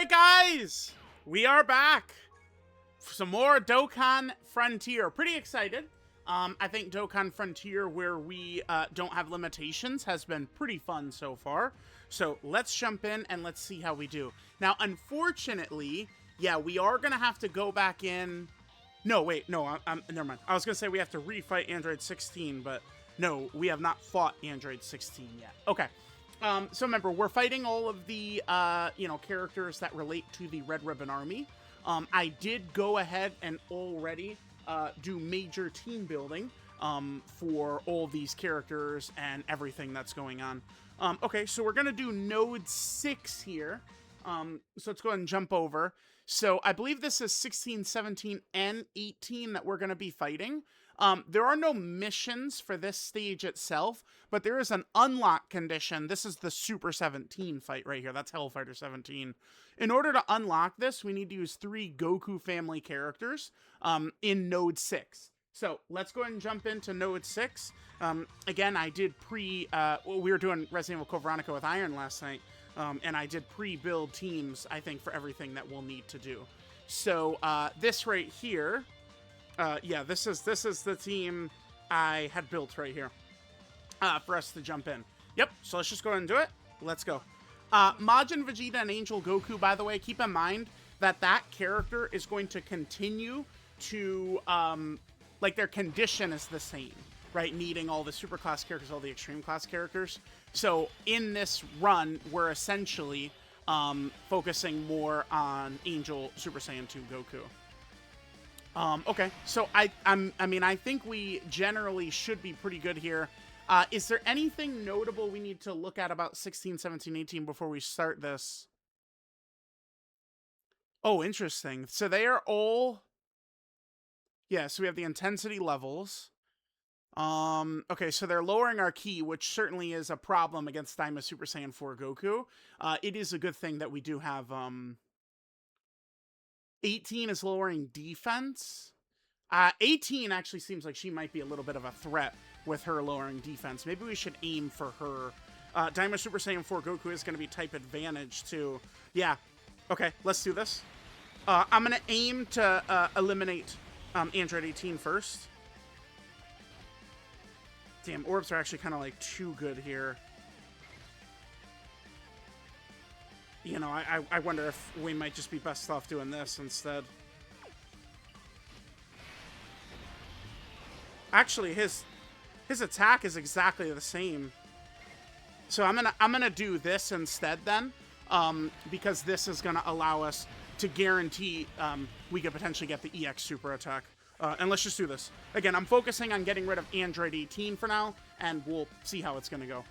Alright guys, we are back for some more Dokkan Frontier. Pretty excited. I think Dokkan Frontier, where we don't have limitations, has been pretty fun so far. So let's jump in and let's see how we do. Now, unfortunately, yeah, we are going to have to go back in. No, wait, no, never mind. I was going to say we have to refight Android 16, but no, we have not fought Android 16 yet. Okay. So remember, we're fighting all of the, characters that relate to the Red Ribbon Army. I did go ahead and already do major team building for all these characters and everything that's going on. Okay, so we're going to do Node 6 here. So let's go ahead and jump over. So I believe this is 16, 17, and 18 that we're going to be fighting. There are no missions for this stage itself, but there is an unlock condition. This is the Super 17 fight right here. That's Hellfighter 17. In order to unlock this, we need to use 3 Goku family characters in Node 6. So let's go ahead and jump into Node 6. Again, I did we were doing Resident Evil Code Veronica with Iron last night, and I did pre-build teams, I think, for everything that we'll need to do. So this right here... yeah, this is the team I had built right here for us to jump in. Yep, so let's just go ahead and do it. Let's go. Majin Vegeta and Angel Goku, by the way, keep in mind that that character is going to continue to, their condition is the same, right? Needing all the super class characters, all the extreme class characters. So in this run, we're essentially focusing more on Angel Super Saiyan 2 Goku. Okay, so I think we generally should be pretty good here. Is there anything notable we need to look at about 16, 17, 18 before we start this? Oh, interesting. So they are all... Yeah, so we have the intensity levels. Okay, so they're lowering our ki, which certainly is a problem against Daima Super Saiyan 4 Goku. It is a good thing that we do have... 18 is lowering defense. 18 actually seems like she might be a little bit of a threat with her lowering defense. Maybe we should aim for her. Daima Super Saiyan 4 Goku is going to be type advantage too. Yeah. Okay, let's do this. I'm going to aim to eliminate Android 18 first. Damn, orbs are actually kind of like too good here. You know, I wonder if we might just be best off doing this instead. Actually, his attack is exactly the same. So I'm gonna do this instead then, because this is gonna allow us to guarantee we could potentially get the EX super attack. And let's just do this. Again, I'm focusing on getting rid of Android 18 for now, and we'll see how it's gonna go.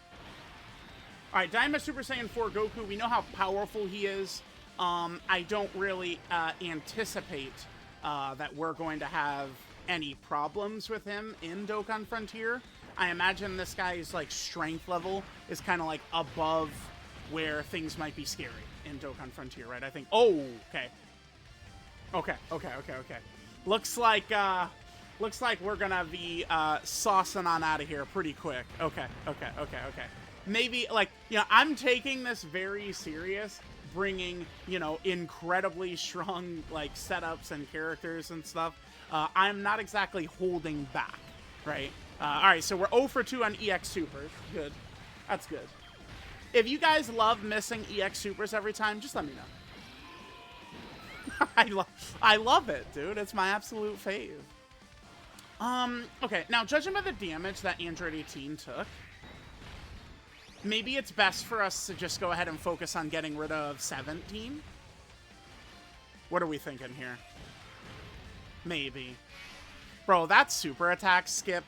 Alright, Daima Super Saiyan 4 Goku, we know how powerful he is. I don't really anticipate that we're going to have any problems with him in Dokkan Frontier. I imagine this guy's like strength level is kind of like above where things might be scary in Dokkan Frontier, right? I think... Oh, okay. Okay. Looks like we're gonna be saucing on out of here pretty quick. Okay. Maybe, I'm taking this very serious, bringing, incredibly strong, setups and characters and stuff. I'm not exactly holding back, right? Alright, so we're 0 for 2 on EX Supers. Good. That's good. If you guys love missing EX Supers every time, just let me know. I love it, dude. It's my absolute fave. Okay, now, judging by the damage that Android 18 took, maybe it's best for us to just go ahead and focus on getting rid of 17. What are we thinking here? Maybe. Bro, that super attack skip,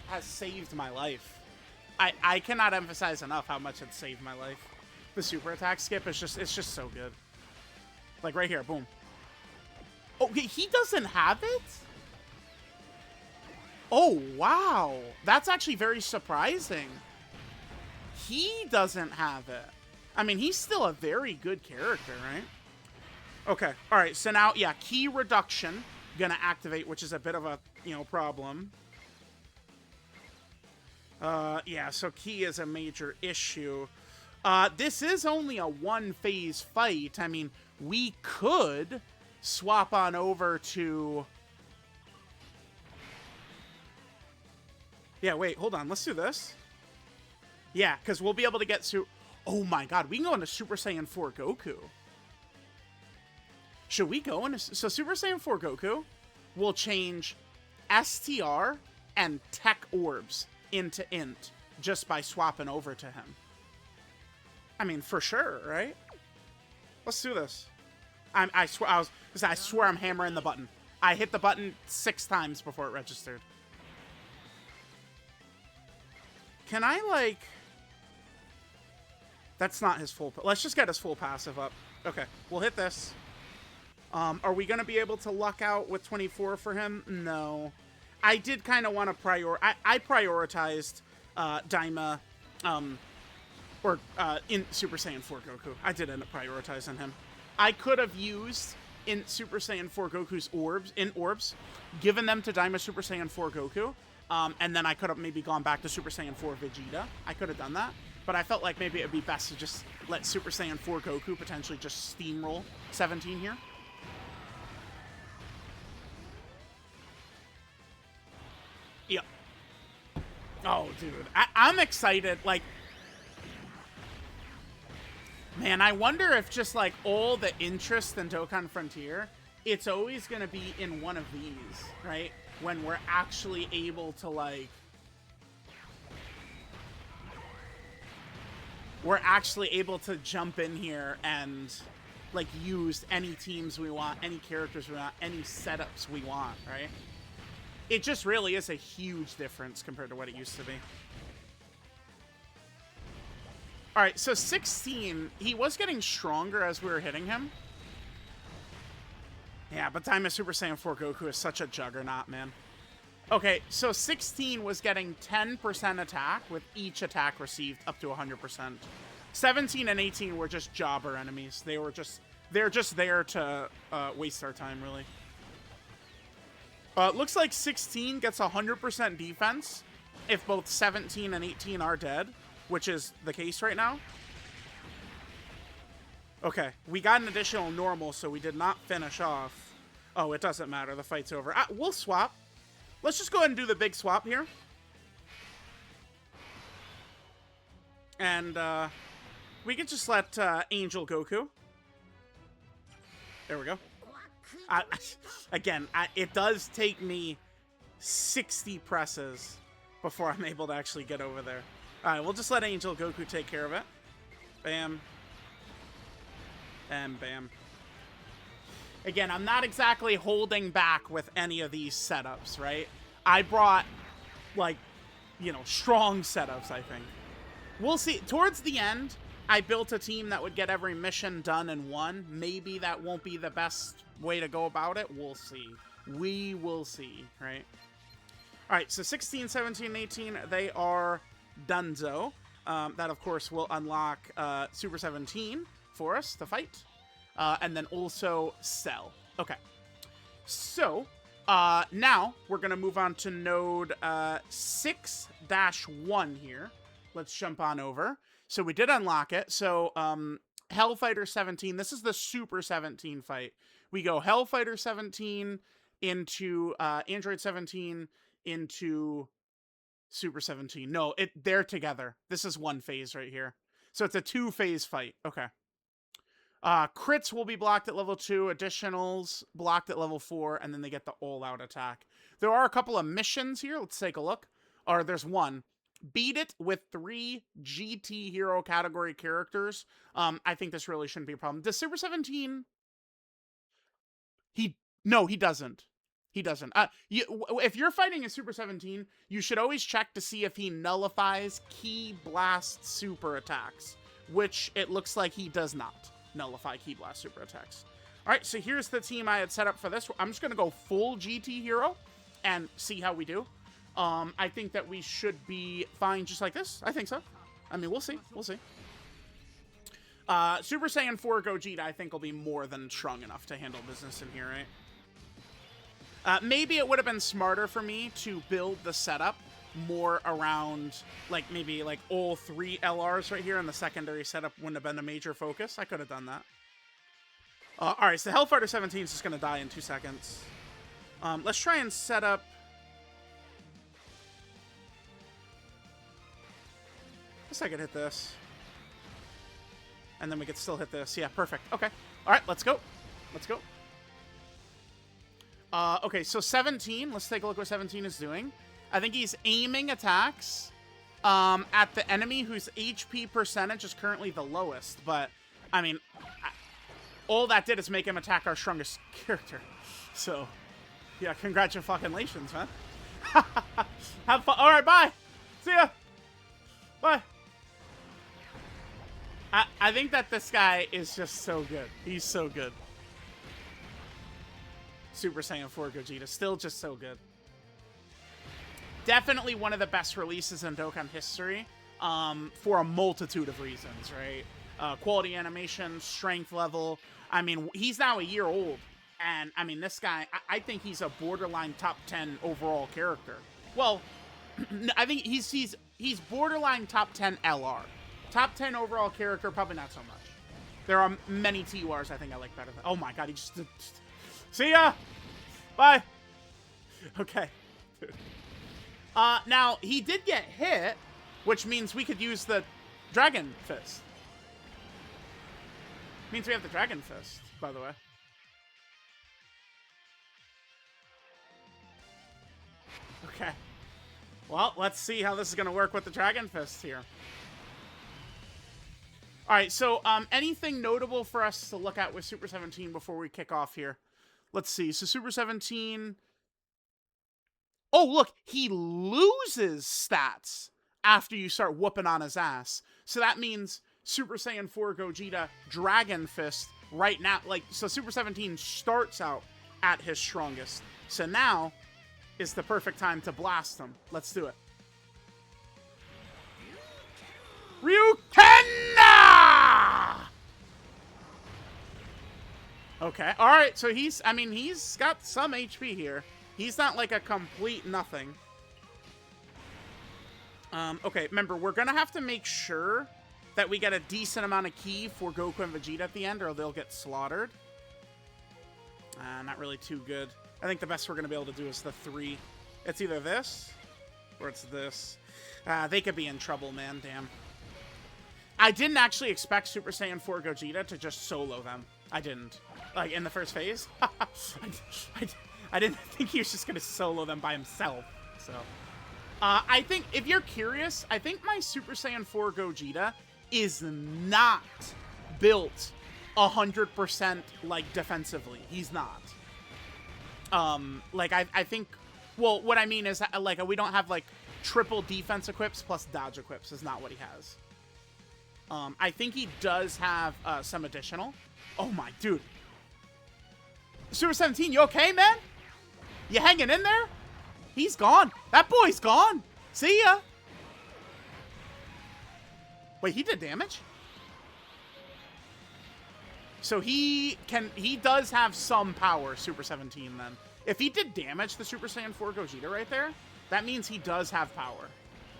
has saved my life. I cannot emphasize enough how much it saved my life. The super attack skip is it's just so good. Like right here, boom. Oh, he doesn't have it? Oh, wow. That's actually very surprising. He doesn't have it. I mean, he's still a very good character, right? Okay. All right. So now, yeah, key reduction gonna activate, which is a bit of a, problem. Yeah, so key is a major issue. This is only a one-phase fight. I mean, we could swap on over to... Yeah, wait, hold on. Let's do this. Yeah, because we'll be able to get... Oh my god, we can go into Super Saiyan 4 Goku. Should we go into... So Super Saiyan 4 Goku will change STR and Tech Orbs into Int just by swapping over to him. I mean, for sure, right? Let's do this. I swear I'm hammering the button. I hit the button 6 times before it registered. Can I, like... That's not his full... Let's just get his full passive up. Okay, we'll hit this. Are we going to be able to luck out with 24 for him? No. I did kind of want to I prioritized Daima... in Super Saiyan 4 Goku. I did end up prioritizing him. I could have used in Super Saiyan 4 Goku's orbs, given them to Daima Super Saiyan 4 Goku, and then I could have maybe gone back to Super Saiyan 4 Vegeta. I could have done that, but I felt like maybe it would be best to just let Super Saiyan 4 Goku potentially just steamroll 17 here. Yep. Oh, dude. I'm excited. Like, man, I wonder if just, like, all the interest in Dokkan Frontier, it's always going to be in one of these, right? When we're actually able to, like... We're actually able to jump in here and, like, use any teams we want, any characters we want, any setups we want, right? It just really is a huge difference compared to what it used to be. Alright, so 16, he was getting stronger as we were hitting him. Yeah, but Daima Super Saiyan 4 Goku is such a juggernaut, man. Okay, so 16 was getting 10% attack with each attack received up to 100%. 17 and 18 were just jobber enemies. They're just there to waste our time, really. Looks like 16 gets 100% defense if both 17 and 18 are dead, which is the case right now. Okay, we got an additional normal, so we did not finish off. Oh, it doesn't matter. The fight's over. We'll swap. Let's just go ahead and do the big swap here. And we can just let Angel Goku. There we go. Again, it does take me 60 presses before I'm able to actually get over there. Alright, we'll just let Angel Goku take care of it. Bam. And bam. Again, I'm not exactly holding back with any of these setups, right? I brought, like, you know, strong setups, I think. We'll see. Towards the end, I built a team that would get every mission done in one. Maybe that won't be the best way to go about it. We'll see. We will see, right? Alright, so 16, 17, 18, they are donezo. That, of course, will unlock Super 17 for us to fight. And then also Cell. Okay. So, now we're going to move on to node 6-1 here. Let's jump on over. So we did unlock it. So, Hellfighter 17. This is the Super 17 fight. We go Hellfighter 17 into Android 17 into Super 17. No, they're together. This is one phase right here. So it's a 2-phase fight. Okay. Crits will be blocked at level 2, additionals blocked at level 4, and then they get the all-out attack. There are a couple of missions here. Let's take a look. Or there's one. Beat it with 3 GT hero category characters. I think this really shouldn't be a problem. Does Super 17... No, he doesn't. He doesn't. If you're fighting a Super 17, you should always check to see if he nullifies Ki Blast super attacks, which it looks like he does not nullify Ki Blast super attacks. All right, so here's the team I had set up for this. I'm just going to go full GT hero and see how we do. I think that we should be fine just like this. I think so. I mean, we'll see. We'll see. Super Saiyan 4 Gogeta, I think, will be more than strong enough to handle business in here, right? Maybe it would have been smarter for me to build the setup more around, like, maybe, like, all 3 LRs right here, and the secondary setup wouldn't have been a major focus. I could have done that. Alright, so Hellfighter 17 is just going to die in 2 seconds. Let's try and set up... I guess I could hit this. And then we could still hit this. Yeah, perfect. Okay. Alright, let's go. Let's go. Okay, so 17. Let's take a look what 17 is doing. I think he's aiming attacks at the enemy whose HP percentage is currently the lowest. But, I mean, all that did is make him attack our strongest character. So, yeah, congratulations, man. Have fun. All right, bye. See ya. Bye. I think that this guy is just so good. He's so good. Super Saiyan 4 Gogeta. Still just so good. Definitely one of the best releases in Dokkan history for a multitude of reasons, right? Quality animation, strength level. I mean, he's now a year old. And, I mean, this guy, I think he's a borderline top 10 overall character. Well, I think he's borderline top 10 LR. Top 10 overall character, probably not so much. There are many TURs I think I like better than... Oh my god, he just... See ya! Bye! Okay. Now, he did get hit, which means we could use the Dragon Fist. Means we have the Dragon Fist, by the way. Okay. Well, let's see how this is going to work with the Dragon Fist here. Alright, so anything notable for us to look at with Super 17 before we kick off here? Let's see. So Super 17... Oh, look! He loses stats after you start whooping on his ass. So that means Super Saiyan 4 Gogeta Dragon Fist right now... Like, so Super 17 starts out at his strongest. So now is the perfect time to blast him. Let's do it. Ryukenna! Okay, alright, so he's got some HP here. He's not like a complete nothing. Okay, remember, we're gonna have to make sure that we get a decent amount of ki for Goku and Vegeta at the end, or they'll get slaughtered. Not really too good. I think the best we're gonna be able to do is the 3. It's either this, or it's this. They could be in trouble, man, damn. I didn't actually expect Super Saiyan 4 Gogeta to just solo them. I didn't. Like, in the first phase. I didn't think he was just going to solo them by himself. So, I think, if you're curious, I think my Super Saiyan 4 Gogeta is not built 100%, like, defensively. He's not. Like, I think, well, what I mean is, like, we don't have, like, triple defense equips plus dodge equips is not what he has. I think he does have some additional. Oh my, dude. Super 17, you okay, man? You hanging in there? He's gone. That boy's gone. See ya. Wait, he did damage? So he does have some power, Super 17, then. If he did damage to Super Saiyan 4 Gogeta right there, that means he does have power.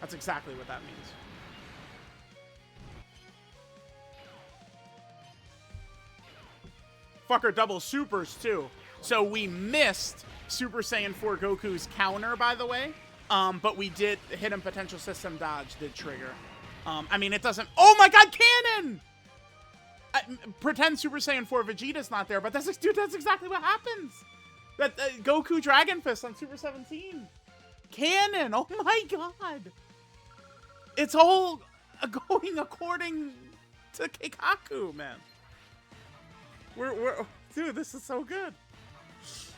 That's exactly what that means. Fucker double supers, too. So we missed Super Saiyan 4 Goku's counter, by the way. But we did hit him potential system dodge, did trigger. I mean, it doesn't... Oh my god, cannon! Pretend Super Saiyan 4 Vegeta's not there, but that's, dude, that's exactly what happens. That Goku Dragon Fist on Super 17. Cannon! Oh my god! It's all going according to Keikaku, man. We're dude, this is so good.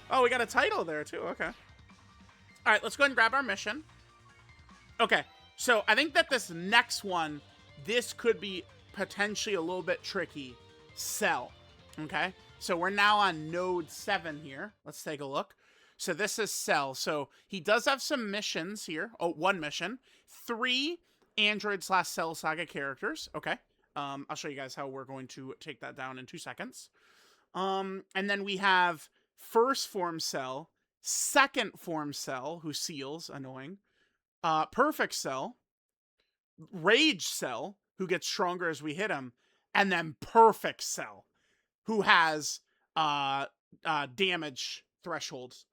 Oh, we got a title there too. Okay. All right, let's go ahead and grab our mission. Okay, so I think that this next one, this could be potentially a little bit tricky. Cell. Okay, so we're now on node 7 here. Let's take a look. So this is Cell. So he does have some missions here. Oh, 1 mission. 3 Android/Cell Saga characters. Okay. I'll show you guys how we're going to take that down in 2 seconds. And then we have first form Cell, second form Cell, who seals, annoying. Perfect Cell, Rage Cell, who gets stronger as we hit him, and then Perfect Cell, who has damage thresholds.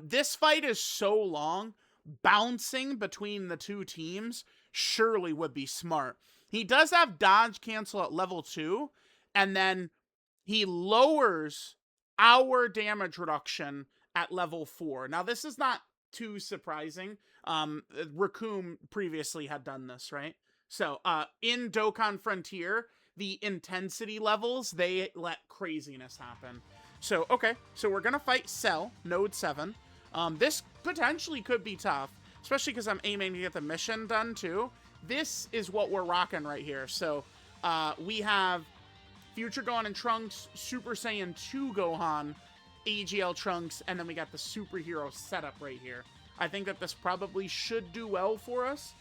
This fight is so long, bouncing between the two teams surely would be smart. He does have dodge cancel at level 2, and then he lowers our damage reduction at level 4. Now, this is not too surprising. Raccoon previously had done this, right? So, in Dokkan Frontier, the intensity levels, they let craziness happen. So, okay. So, we're going to fight Cell, Node 7. This potentially could be tough, especially because I'm aiming to get the mission done, too. This is what we're rocking right here. So, we have Future Gohan and Trunks, Super Saiyan 2 Gohan, AGL Trunks, and then we got the superhero setup right here. I think that this probably should do well for us.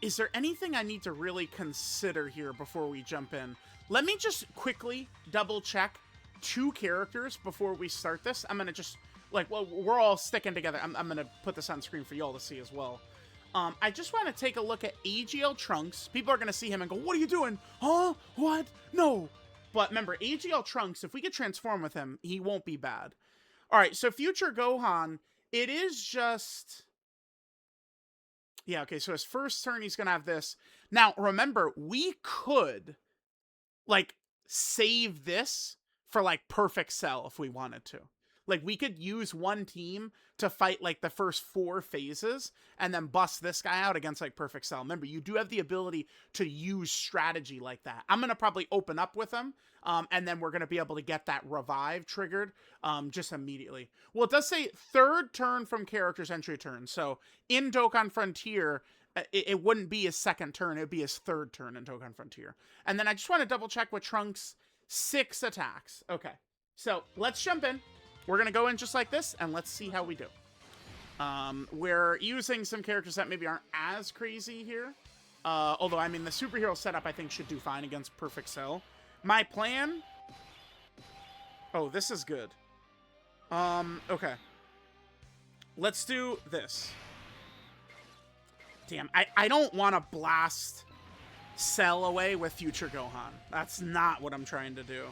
Is there anything I need to really consider here before we jump in? Let me just quickly double check 2 characters before we start this. I'm gonna just, like, well, we're all sticking together. I'm gonna put this on screen for y'all to see as well. I just want to take a look at AGL Trunks. People are going to see him and go, what are you doing? Huh? What? No. But remember, AGL Trunks, if we could transform with him, he won't be bad. All right, so Future Gohan, it is just... Yeah, okay, so his first turn, he's going to have this. Now, remember, we could, like, save this for, like, Perfect Cell if we wanted to. Like, we could use one team to fight, like, the first 4 phases and then bust this guy out against, like, Perfect Cell. Remember, you do have the ability to use strategy like that. I'm going to probably open up with him, and then we're going to be able to get that revive triggered just immediately. Well, it does say 3rd turn from character's entry turn. So, in Dokkan Frontier, it wouldn't be his 2nd turn. It would be his 3rd turn in Dokkan Frontier. And then I just want to double check with Trunks. 6 attacks. Okay. So, let's jump in. We're going to go in just like this, and let's see how we do. We're using some characters that maybe aren't as crazy here. Although, I mean, the superhero setup, I think, should do fine against Perfect Cell. My plan... Oh, this is good. Okay. Let's do this. Damn, I don't want to blast Cell away with Future Gohan. That's not what I'm trying to do.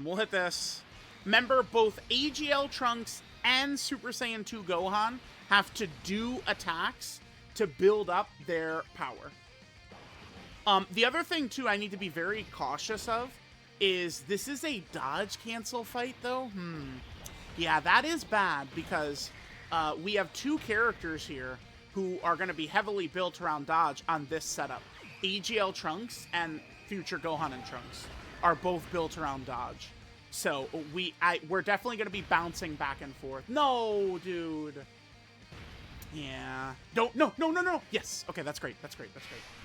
We'll hit this. Remember, both AGL Trunks and Super Saiyan 2 Gohan have to do attacks to build up their power. The other thing, too, I need to be very cautious of is this is a dodge cancel fight, though. Yeah, that is bad because we have 2 characters here who are going to be heavily built around dodge on this setup. AGL Trunks and Future Gohan and Trunks are both built around dodge. So, we're definitely going to be bouncing back and forth. No, dude. Yeah. No. Yes. Okay, that's great. That's great.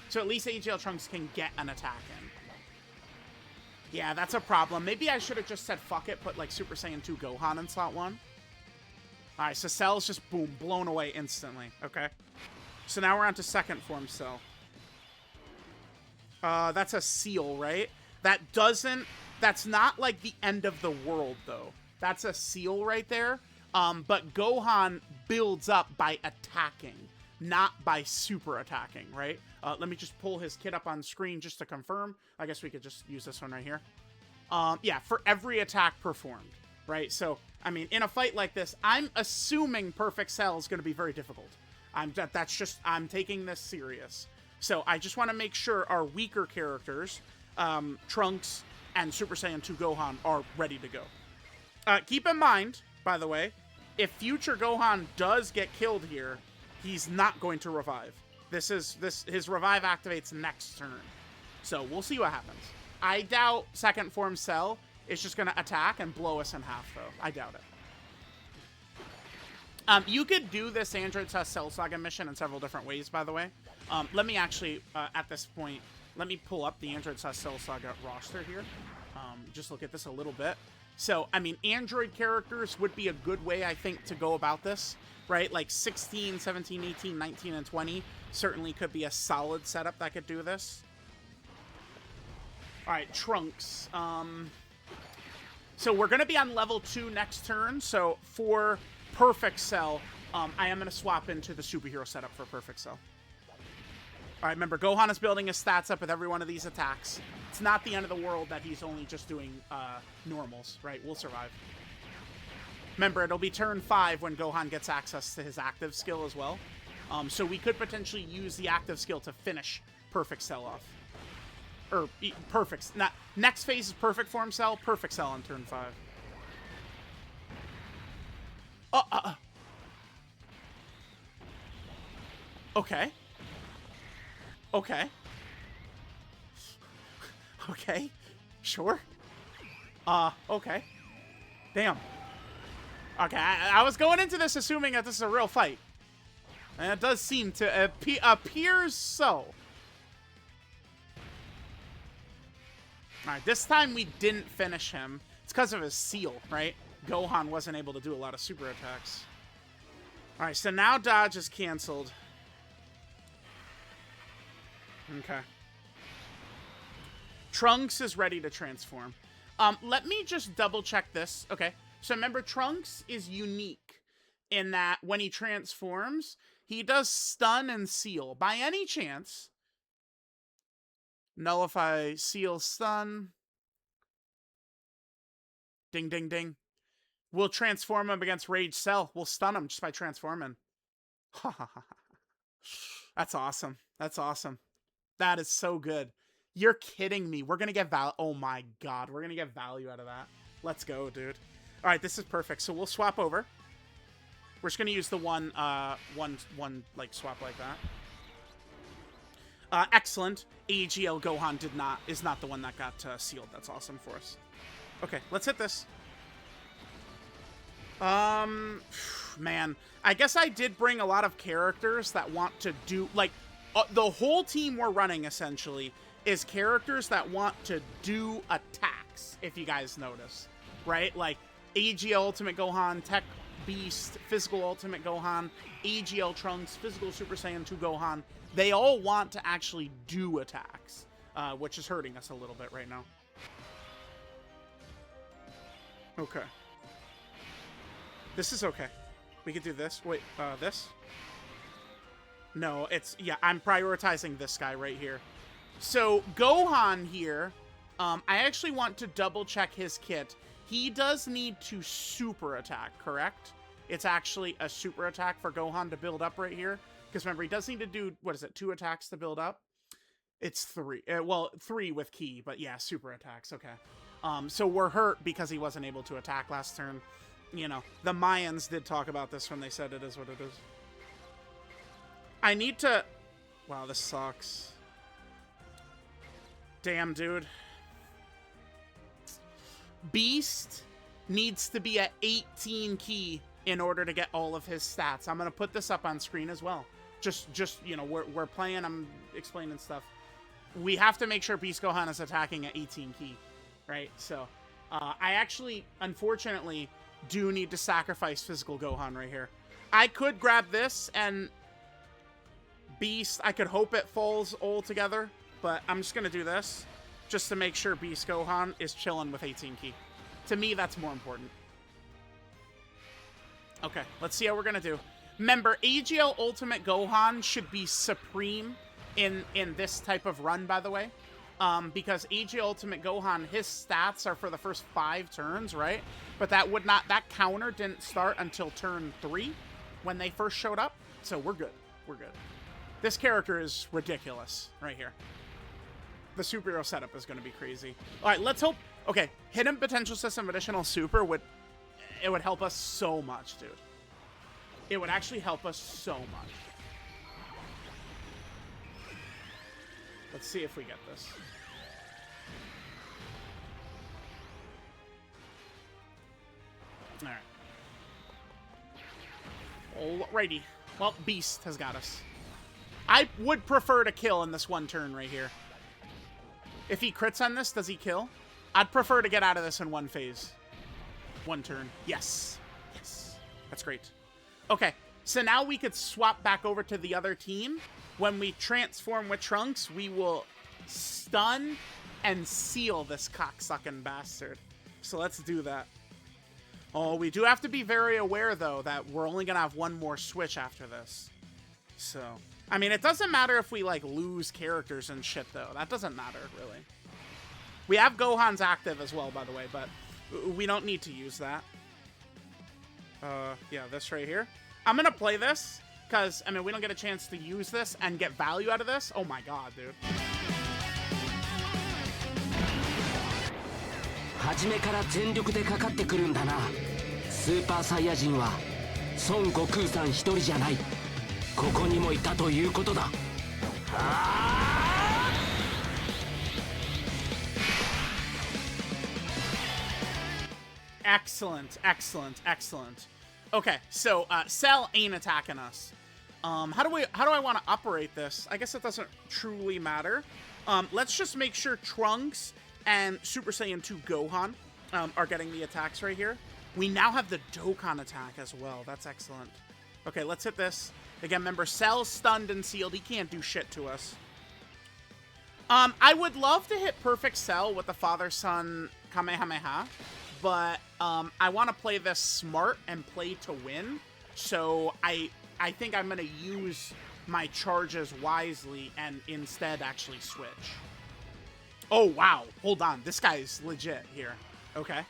So at least AGL Trunks can get an attack in. Yeah, that's a problem. Maybe I should have just said fuck it, put like Super Saiyan 2 Gohan in slot 1. Alright, so Cell's just, boom, blown away instantly. Okay. So now we're on to 2nd form Cell. That's a seal, right? That's not like the end of the world, though. That's a seal right there. But Gohan builds up by attacking, not by super attacking, right? Let me just pull his kit up on screen just to confirm. I guess we could just use this one right here. Yeah, for every attack performed, right? So, I mean, in a fight like this, I'm assuming Perfect Cell is going to be very difficult. I'm taking this serious. So, I just want to make sure our weaker characters, Trunks and Super Saiyan 2 Gohan, are ready to go. Keep in mind, by the way, if Future Gohan does get killed here, he's not going to revive. His revive activates next turn. So we'll see what happens. I doubt 2nd form Cell is just going to attack and blow us in half, though. I doubt it. You could do this Android Cell Saga mission in several different ways, by the way. Let me actually, at this point, let me pull up the Android Cell Saga roster here. Just look at this a little bit. So, I mean, Android characters would be a good way, I think, to go about this, right? Like 16, 17, 18, 19, and 20 certainly could be a solid setup that could do this. All right, Trunks. So we're going to be on level 2 next turn. So for Perfect Cell, I am going to swap into the superhero setup for Perfect Cell. All right, remember, Gohan is building his stats up with every one of these attacks. It's not the end of the world that he's only just doing normals, right? We'll survive. Remember, it'll be turn 5 when Gohan gets access to his active skill as well. So we could potentially use the active skill to finish Perfect Cell off. Or, perfect. Next phase is Perfect Form Cell, Perfect Cell on turn 5. Okay. Okay. Okay. Sure. Okay. Damn. Okay, I was going into this assuming that this is a real fight. And it does seem to appears so. Alright, this time we didn't finish him. It's because of his seal, right? Gohan wasn't able to do a lot of super attacks. Alright, so now dodge is canceled. Okay. Trunks is ready to transform. Let me just double check this. Okay, so remember, Trunks is unique in that when he transforms, he does stun and seal. By any chance, nullify, seal, stun. Ding, ding, ding. We'll transform him against Rage Cell. We'll stun him just by transforming. That's awesome. That's awesome. That is so good. You're kidding me. We're going to get value. Oh my god. We're going to get value out of that. Let's go, dude. All right, this is perfect. So we'll swap over. We're just going to use the one like swap like that. Excellent. AGL Gohan is not the one that got sealed. That's awesome for us. Okay, let's hit this. Man, I guess I did bring a lot of characters that want to do, like, the whole team we're running, essentially, is characters that want to do attacks, if you guys notice, right? Like, AGL Ultimate Gohan, Tech Beast, Physical Ultimate Gohan, AGL Trunks, Physical Super Saiyan 2 Gohan. They all want to actually do attacks, which is hurting us a little bit right now. Okay. This is okay. We could do this. Wait, this? No, it's... Yeah, I'm prioritizing this guy right here. So, Gohan here, I actually want to double-check his kit. He does need to super attack, correct? It's actually a super attack for Gohan to build up right here. Because remember, he does need to do, what is it, 2 attacks to build up? It's 3. Well, 3 with Ki, but yeah, super attacks, okay. So we're hurt because he wasn't able to attack last turn. You know, the Mayans did talk about this when they said it is what it is. I need to... Wow, this sucks. Damn, dude. Beast needs to be at 18 Ki in order to get all of his stats. I'm going to put this up on screen as well. Just you know, we're playing, I'm explaining stuff. We have to make sure Beast Gohan is attacking at 18 Ki, right? So, I actually, unfortunately, do need to sacrifice Physical Gohan right here. I could grab this and Beast, I could hope it falls all together, but I'm just going to do this just to make sure Beast Gohan is chilling with 18 Ki. To me, that's more important. Okay, let's see how we're going to do. Remember, AGL Ultimate Gohan should be supreme in this type of run, by the way. Because AGL Ultimate Gohan, his stats are for the first 5 turns, right? But that counter didn't start until turn 3 when they first showed up. So we're good. We're good. This character is ridiculous right here. The superhero setup is going to be crazy. All right, let's hope. Okay, hidden potential system additional super would help us so much, dude. It would actually help us so much. Let's see if we get this. All right. Alrighty. Well, Beast has got us. I would prefer to kill in this one turn right here. If he crits on this, does he kill? I'd prefer to get out of this in one phase. One turn. Yes. Yes. That's great. Okay. So now we could swap back over to the other team. When we transform with Trunks, we will stun and seal this cocksucking bastard. So let's do that. Oh, we do have to be very aware, though, that we're only going to have one more switch after this. So, I mean, it doesn't matter if we, like, lose characters and shit, though. That doesn't matter, really. We have Gohan's active as well, by the way, but we don't need to use that. Yeah, this right here. I'm going to play this, because, I mean, we don't get a chance to use this and get value out of this. Oh, my God, dude. 初めから全力でかかってくるんだな。スーパーサイヤ人は孫悟空さん一人じゃない。ここにもいたということだ。Excellent, excellent, excellent. Okay, so Cell ain't attacking us. How do I want to operate this? I guess it doesn't truly matter. Let's just make sure Trunks and Super Saiyan 2 Gohan are getting the attacks right here. We now have the Dokkan attack as well. That's excellent. Okay, let's hit this. Again, remember, Cell's stunned and sealed. He can't do shit to us. I would love to hit Perfect Cell with the Father-Son Kamehameha, but I want to play this smart and play to win. So I think I'm going to use my charges wisely and instead actually switch. Oh, wow. Hold on. This guy's legit here. Okay.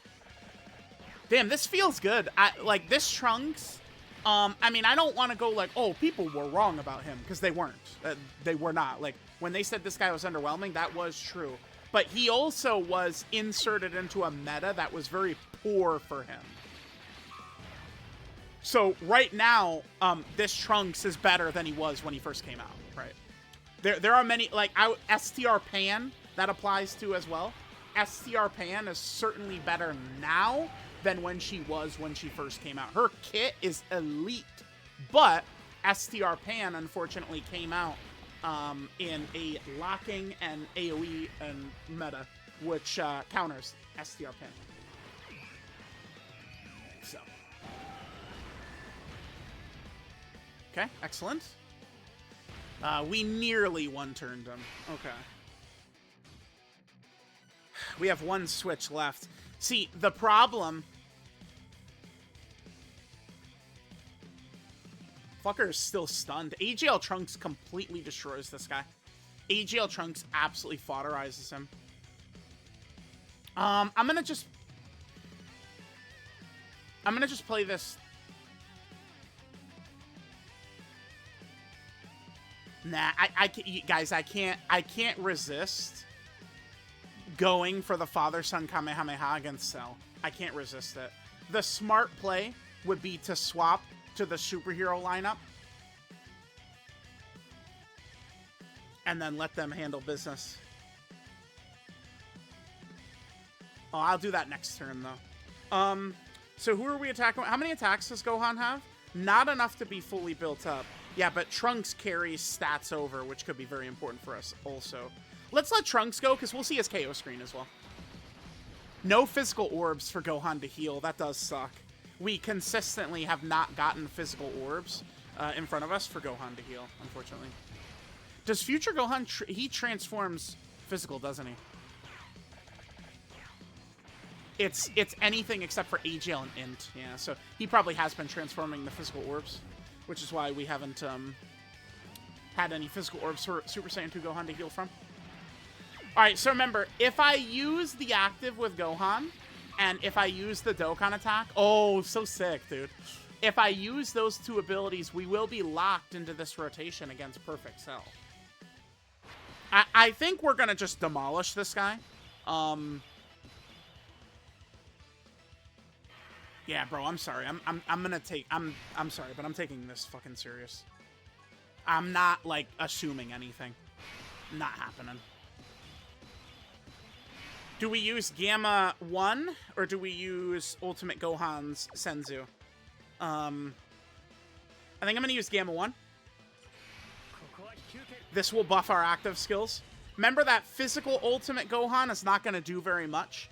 Damn, this feels good. Like, this Trunks, I mean, I don't want to go like, oh, people were wrong about him, because they weren't. They were not. Like, when they said this guy was underwhelming, that was true. But he also was inserted into a meta that was very poor for him. So, right now, this Trunks is better than he was when he first came out, right? There are many, like, STR Pan, that applies to as well. STR Pan is certainly better now than when she first came out. Her kit is elite, but STR Pan unfortunately came out in a locking and AoE and meta, which counters STR Pan. So. Okay, excellent. We nearly one-turned him. Okay. We have one switch left. See, the problem... Fucker is still stunned. AGL Trunks completely destroys this guy. AGL Trunks absolutely fodderizes him. I'm gonna just play this. Nah, guys, I can't resist going for the Father-Son Kamehameha against Cell. I can't resist it. The smart play would be to swap to the superhero lineup and then let them handle business. Oh, I'll do that next turn, though. So who are we attacking? How many attacks does Gohan have? Not enough to be fully built up. Yeah, but Trunks carries stats over, which could be very important for us also. Let's let Trunks go, because we'll see his KO screen as well. No physical orbs for Gohan to heal. That does suck. We consistently have not gotten physical orbs in front of us for Gohan to heal, unfortunately. Does future Gohan... he transforms physical, doesn't he? It's anything except for AGL and Int. Yeah, so he probably has been transforming the physical orbs, which is why we haven't had any physical orbs for Super Saiyan 2 Gohan to heal from. Alright, so remember, if I use the active with Gohan, and if I use the Dokkan attack... oh, so sick, dude. If I use those two abilities, we will be locked into this rotation against Perfect Cell. I think we're going to just demolish this guy. Yeah, bro, I'm sorry. I'm going to take... I'm sorry, but I'm taking this fucking serious. I'm not, like, assuming anything. Not happening. Do we use Gamma 1, or do we use Ultimate Gohan's Senzu? I think I'm going to use Gamma 1. This will buff our active skills. Remember that physical Ultimate Gohan is not going to do very much.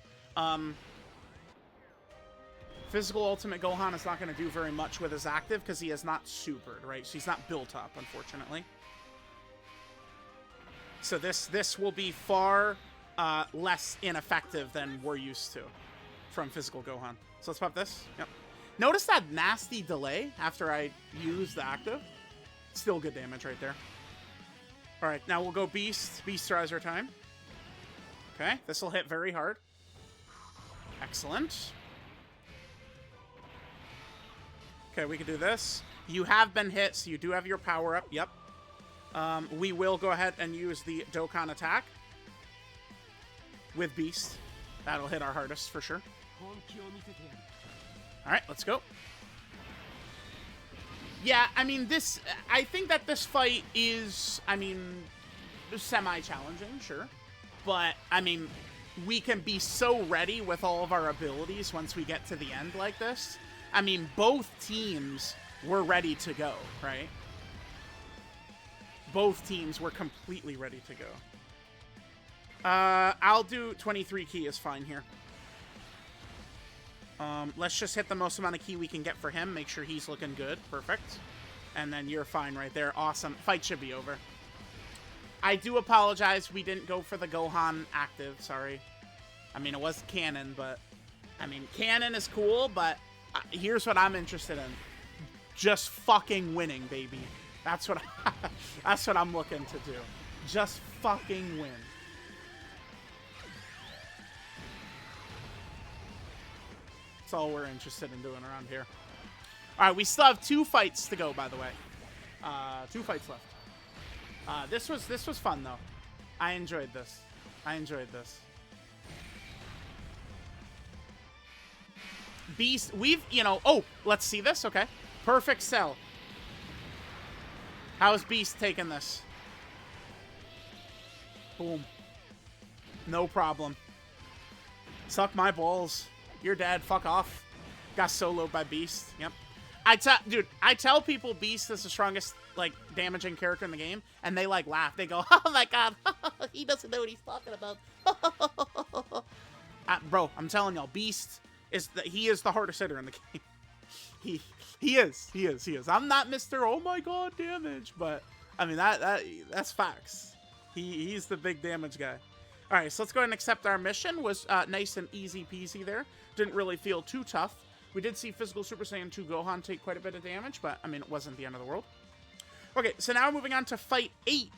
Physical Ultimate Gohan is not going to do very much with his active because he is not supered, right? So he's not built up, unfortunately. So this will be far... less ineffective than we're used to. from physical Gohan. So let's pop this. Yep. Notice that nasty delay after I use the active. Still good damage right there. All right, now we'll go Beast. Beasterizer time. Okay, this will hit very hard. Excellent. Okay, we can do this. You have been hit, so you do have your power up. Yep. We will go ahead and use the Dokkan attack with Beast. That'll hit our hardest for sure. All right, let's go. Yeah, I mean, I think that this fight is, I mean, semi-challenging, sure. But, I mean, we can be so ready with all of our abilities once we get to the end like this. I mean, both teams were ready to go, right? Both teams were completely ready to go. I'll do 23 ki is fine here. Let's just hit the most amount of ki we can get for him. Make sure he's looking good. Perfect. And then you're fine right there. Awesome. Fight should be over. I do apologize. We didn't go for the Gohan active. Sorry. I mean, it was canon, but... I mean, canon is cool, but here's what I'm interested in. Just fucking winning, baby. That's what that's what I'm looking to do. Just fucking win. That's all we're interested in doing around here. All right, we still have 2 fights to go, by the way. 2 fights left. This was fun though. I enjoyed this. Beast, oh, let's see this. Okay, perfect cell. How's Beast taking this? Boom. No problem. Suck my balls. You're dead. Fuck off. Got soloed by Beast. Yep. Dude, I tell people Beast is the strongest, like, damaging character in the game, and they, like, laugh. They go, oh my god, he doesn't know what he's talking about. Bro, I'm telling y'all, Beast he is the hardest hitter in the game. He is. I'm not Mr. Oh my god damage, but I mean that's facts. He's the big damage guy. All right, so let's go ahead and accept our mission. Was nice and easy peasy there. Didn't really feel too tough. We did see physical Super Saiyan 2 Gohan take quite a bit of damage, but I mean it wasn't the end of the world. Okay, so now moving on to fight 8.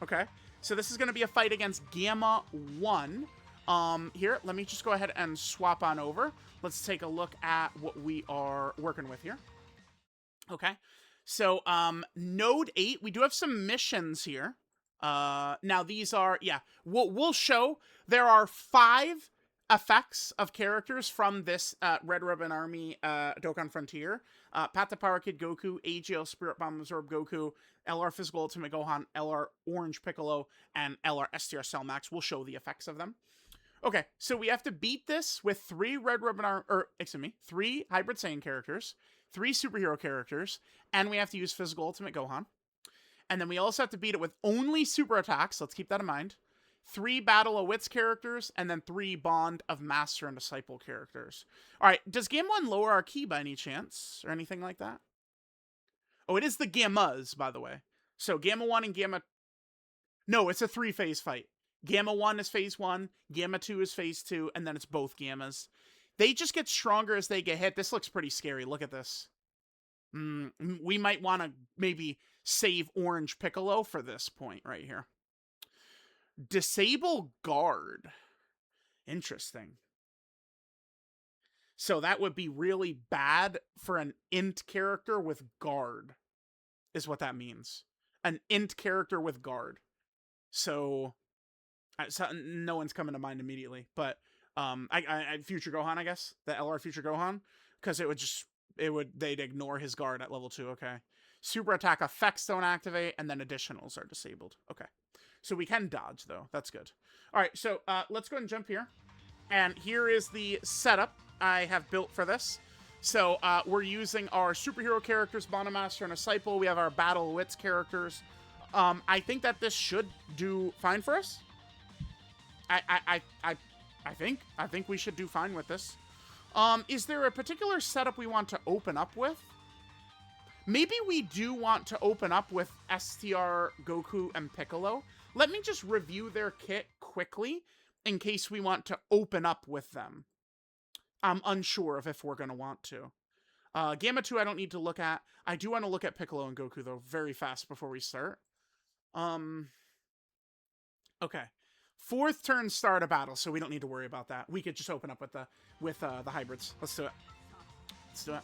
Okay, so this is going to be a fight against Gamma 1. Here, let me just go ahead and swap on over. Let's take a look at what we are working with here. Okay, so Node 8, we do have some missions here. Now these are, yeah, we'll show there are 5 effects of characters from this Red Ribbon Army Dokkan Frontier. Pata Power Kid Goku, AGL Spirit Bomb Absorb Goku, LR Physical Ultimate Gohan, LR Orange Piccolo, and LR STR Cell Max. We'll show the effects of them. Okay, so we have to beat this with 3 3 Hybrid Saiyan characters, 3 superhero characters, and we have to use Physical Ultimate Gohan. And then we also have to beat it with only super attacks, let's keep that in mind, 3 Battle of Wits characters, and then 3 Bond of Master and Disciple characters. All right, does Gamma 1 lower our ki by any chance, or anything like that? Oh, it is the Gammas, by the way. So Gamma 1 and Gamma... No, it's a 3-phase fight. Gamma 1 is phase 1, Gamma 2 is phase 2, and then it's both Gammas. They just get stronger as they get hit. This looks pretty scary. Look at this. We might want to maybe save Orange Piccolo for this point right here. Disable Guard. Interesting. So that would be really bad for an int character with Guard, is what that means. An int character with Guard. So no one's coming to mind immediately, but I Future Gohan, I guess, the LR Future Gohan, because they'd ignore his guard at level 2. Okay, super attack effects don't activate, and then additionals are disabled. Okay, so we can dodge though. That's good. All right, so let's go ahead and jump here, and here is the setup I have built for this. So we're using our superhero characters, Bond Master and Disciple. We have our Battle of Wits characters. I think that this should do fine for us. I think we should do fine with this. Is there a particular setup we want to open up with? Maybe we do want to open up with STR, Goku, and Piccolo. Let me just review their kit quickly in case we want to open up with them. I'm unsure of if we're going to want to. Gamma 2 I don't need to look at. I do want to look at Piccolo and Goku, though, very fast before we start. Okay. Fourth turn start a battle, so we don't need to worry about that. We could just open up with the hybrids. Let's do it. Let's do it.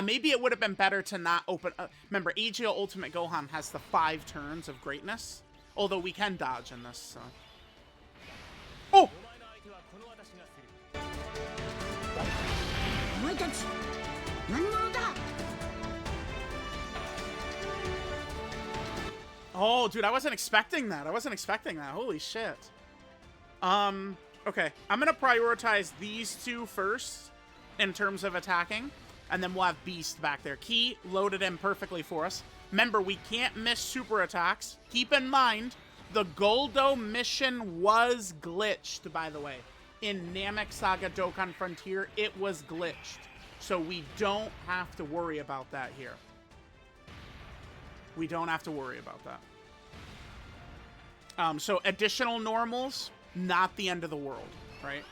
Maybe it would have been better to not open... remember, AGL Ultimate Gohan has the 5 turns of greatness. Although we can dodge in this, so... Oh! Oh, dude, I wasn't expecting that. I wasn't expecting that. Holy shit. Okay. I'm gonna prioritize these 2 first in terms of attacking. And then we'll have Beast back there. Ki loaded in perfectly for us. Remember, we can't miss super attacks. Keep in mind, the Goldo mission was glitched, by the way. In Namek Saga Dokkan Frontier, it was glitched. So we don't have to worry about that here. We don't have to worry about that. So additional normals, not the end of the world, right?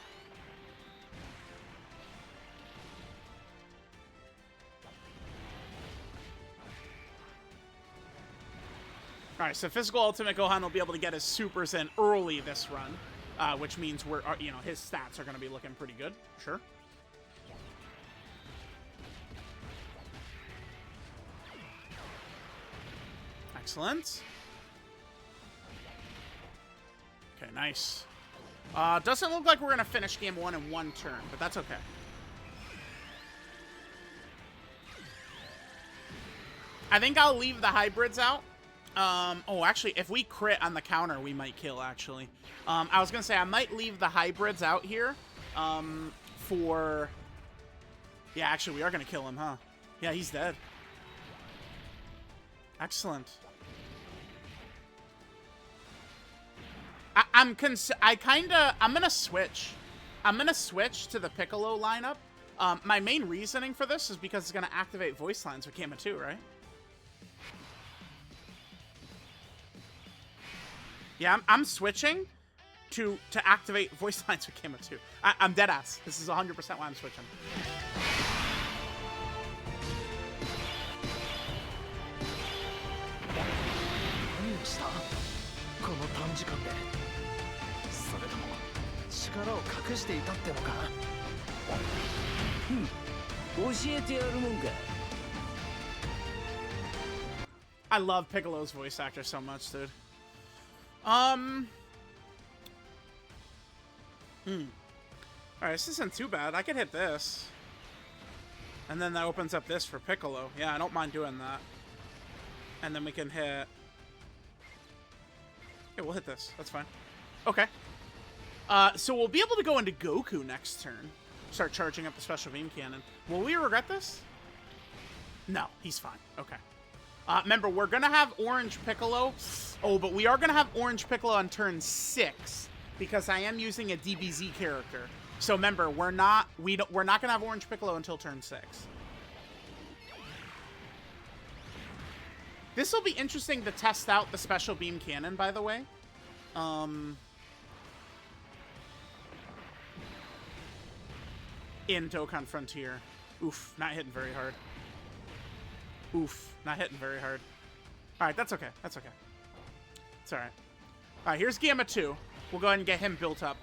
Alright, so Physical Ultimate Gohan will be able to get his supers in early this run, which means we're, you know, his stats are going to be looking pretty good, sure. Excellent. Okay, nice. Doesn't look like we're going to finish game 1 in 1 turn, but that's okay. I think I'll leave the hybrids out. Oh, actually, if we crit on the counter, we might kill, actually. I was going to say, I might leave the hybrids out here, for... Yeah, actually, we are going to kill him, huh? Yeah, he's dead. Excellent. I'm going to switch. I'm going to switch to the Piccolo lineup. My main reasoning for this is because it's going to activate voice lines with Gamma 2, right? Yeah, I'm switching to activate voice lines with Gamma 2. I'm dead ass. This is 100% why I'm switching. I love Piccolo's voice actor so much, dude. Alright, this isn't too bad. I could hit this. And then that opens up this for Piccolo. Yeah, I don't mind doing that. And then we can hit... Yeah, we'll hit this. That's fine. Okay. So we'll be able to go into Goku next turn. Start charging up the Special Beam Cannon. Will we regret this? No, he's fine. Okay. Remember, we're going to have Orange Piccolo. Oh, but we are going to have Orange Piccolo on turn 6 because I am using a DBZ character. So remember, we're not going to have Orange Piccolo until turn 6. This will be interesting to test out the Special Beam Cannon, by the way. In Dokkan Frontier. Oof, not hitting very hard. Oof, not hitting very hard. Alright, that's okay. That's okay. It's alright. Alright, here's Gamma 2. We'll go ahead and get him built up.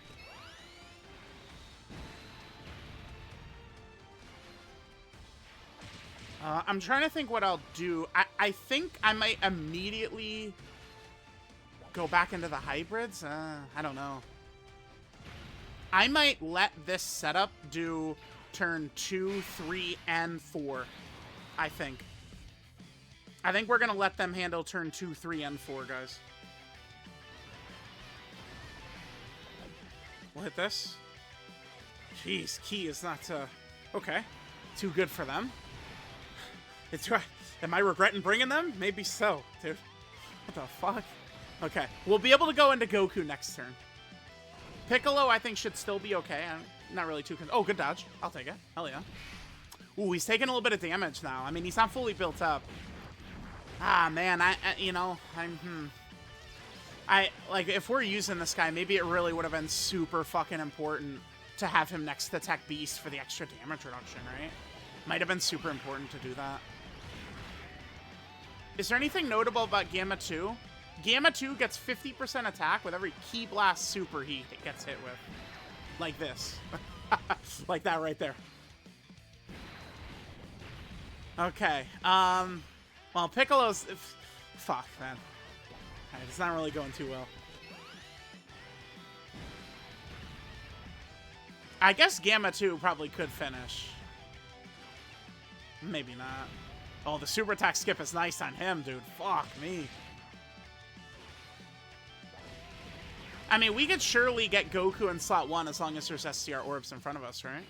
I'm trying to think what I'll do. I think I might immediately go back into the hybrids. I don't know. I might let this setup do turn 2, 3, and 4. I think we're going to let them handle turn 2, 3, and 4, guys. We'll hit this. Jeez, Ki is not, okay. Too good for them. Am I regretting bringing them? Maybe so, dude. What the fuck? Okay, we'll be able to go into Goku next turn. Piccolo, I think, should still be okay. I'm not really too... Oh, good dodge. I'll take it. Hell yeah. Ooh, he's taking a little bit of damage now. I mean, he's not fully built up. Ah, man, like, if we're using this guy, maybe it really would have been super fucking important to have him next to Tech Beast for the extra damage reduction, right? Might have been super important to do that. Is there anything notable about Gamma 2? Gamma 2 gets 50% attack with every Ki Blast super he gets hit with. Like this. Like that right there. Okay. Well, Piccolo's... Fuck, man. Alright, it's not really going too well. I guess Gamma 2 probably could finish. Maybe not. Oh, the super attack skip is nice on him, dude. Fuck me. I mean, we could surely get Goku in slot 1 as long as there's STR orbs in front of us, right?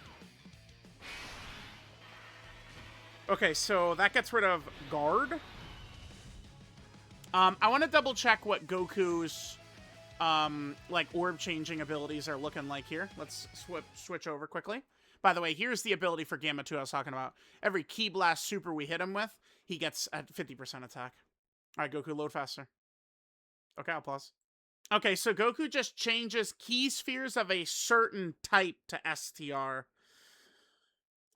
Okay, so that gets rid of guard. I want to double check what Goku's like orb changing abilities are looking like here. Let's switch over quickly. By the way, here's the ability for Gamma 2 I was talking about. Every Ki Blast super we hit him with, he gets at 50% attack. All right, Goku, load faster. Okay, I'll pause. Okay, so Goku just changes Ki Spheres of a certain type to STR.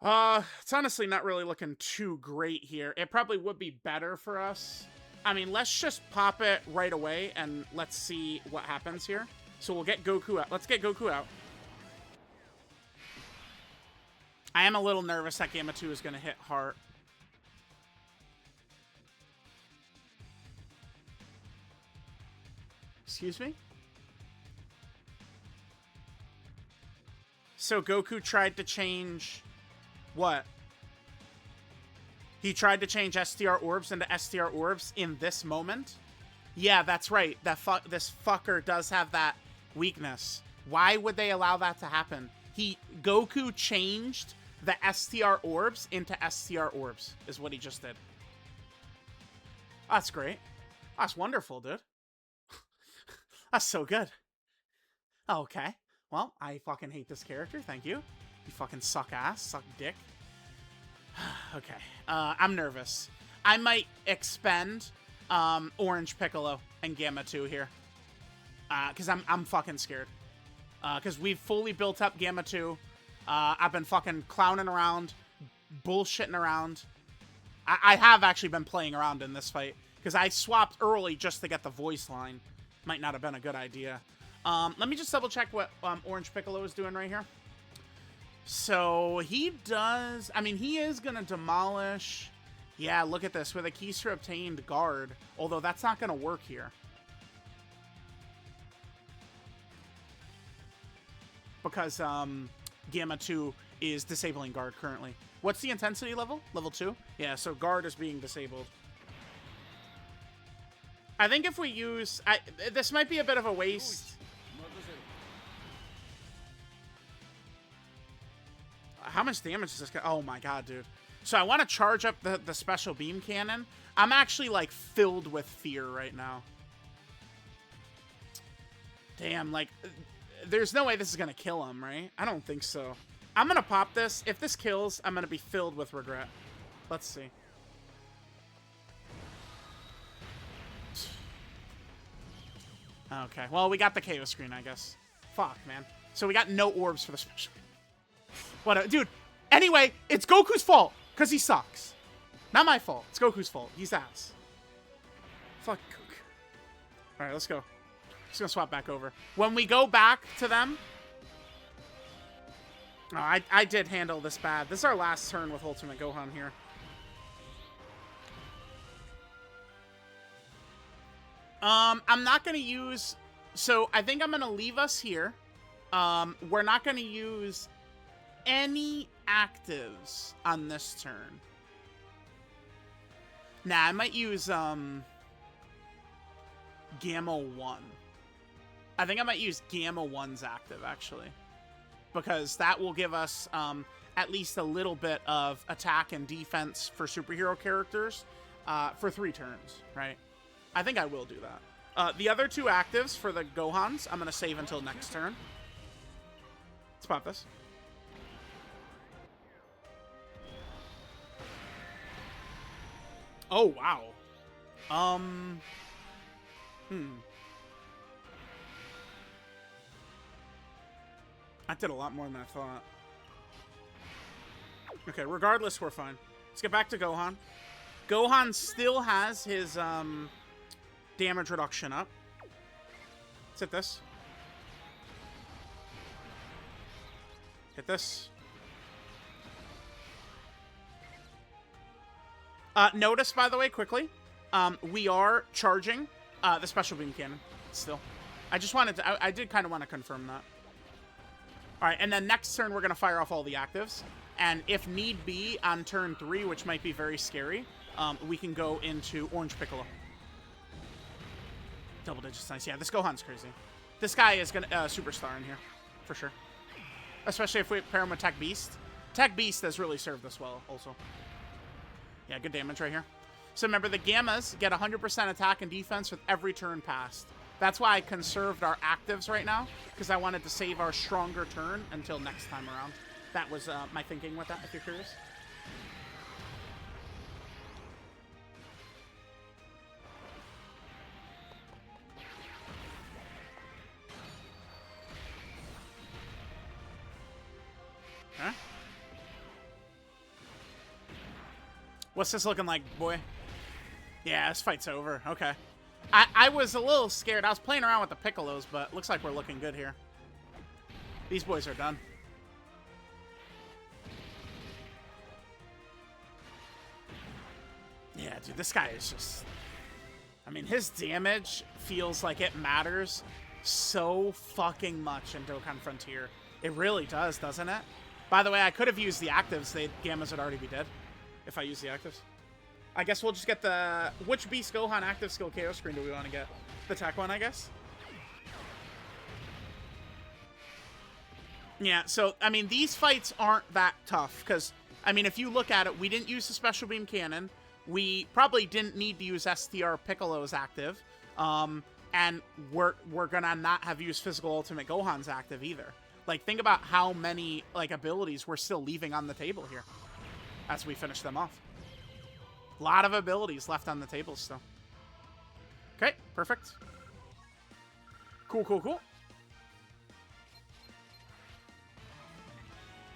It's honestly not really looking too great here. It probably would be better for us. I mean, let's just pop it right away and let's see what happens here. So we'll get Goku out. Let's get Goku out. I am a little nervous that Gamma 2 is going to hit hard. Excuse me? So Goku tried to change... What? He tried to change STR orbs into STR orbs in this moment? Yeah, that's right. This fucker does have that weakness. Why would they allow that to happen? Goku changed the STR orbs into STR orbs, is what he just did. That's great. That's wonderful, dude. That's so good. Okay. Well, I fucking hate this character. Thank you. You fucking suck ass. Suck dick. Okay. I'm nervous. I might expend Orange Piccolo and Gamma 2 here. Because I'm fucking scared. Because we've fully built up Gamma 2. I've been fucking clowning around, bullshitting around. I have actually been playing around in this fight. Because I swapped early just to get the voice line. Might not have been a good idea. Let me just double check what Orange Piccolo is doing right here. So he does... I mean, he is going to demolish... Yeah, look at this. With a Keystro obtained guard. Although that's not going to work here. Because Gamma 2 is disabling guard currently. What's the intensity level? Level 2? Yeah, so guard is being disabled. I think if we use... this might be a bit of a waste. How much damage is this guy? Oh my god, dude. So I want to charge up the special beam cannon. I'm actually, like, filled with fear right now. Damn, like, there's no way this is going to kill him, right? I don't think so. I'm going to pop this. If this kills, I'm going to be filled with regret. Let's see. Okay, well, we got the KO screen, I guess. Fuck, man. So we got no orbs for the special. What, dude. Anyway, it's Goku's fault, because he sucks. Not my fault. It's Goku's fault. He's ass. Fuck Goku. Alright, let's go. Just gonna swap back over. When we go back to them... Oh, I did handle this bad. This is our last turn with Ultimate Gohan here. I'm not gonna use... So, I think I'm gonna leave us here. We're not gonna use any actives on this turn. Nah, I might use, Gamma 1. I think I might use Gamma 1's active, actually. Because that will give us, at least a little bit of attack and defense for superhero characters, for 3 turns, right? I think I will do that. The other 2 actives for the Gohans, I'm gonna save until next turn. Let's pop this. Oh, wow. That did a lot more than I thought. Okay, regardless, we're fine. Let's get back to Gohan. Gohan still has his damage reduction up. Let's hit this. Hit this. Notice, by the way, quickly, we are charging the special beam cannon still. I just wanted to, I did kind of want to confirm that. All right, and then next turn, we're going to fire off all the actives. And if need be, on turn 3, which might be very scary, we can go into Orange Piccolo. Double digits, nice. Yeah, this Gohan's crazy. This guy is going to superstar in here, for sure. Especially if we pair him with Tech Beast. Tech Beast has really served us well, also. Yeah, good damage right here. So remember, the Gammas get 100% attack and defense with every turn passed. That's why I conserved our actives right now, because I wanted to save our stronger turn until next time around. That was my thinking with that, if you're curious. Huh? What's this looking like, boy? Yeah, this fight's over. Okay. I was a little scared. I was playing around with the Piccolos, but looks like we're looking good here. These boys are done. Yeah, dude, this guy is just... I mean, his damage feels like it matters so fucking much in Dokkan Frontier. It really does, doesn't it? By the way, I could have used the actives. The Gammas would already be dead if I use the actives. I guess we'll just get the... Which Beast Gohan active skill KO screen do we want to get? The tech one, I guess? Yeah, so, I mean, these fights aren't that tough. Because, I mean, if you look at it, we didn't use the Special Beam Cannon. We probably didn't need to use STR Piccolo's active. And we're gonna not have used Physical Ultimate Gohan's active either. Like, think about how many, like, abilities we're still leaving on the table here as we finish them off. A lot of abilities left on the table still. Okay, perfect. Cool, cool, cool.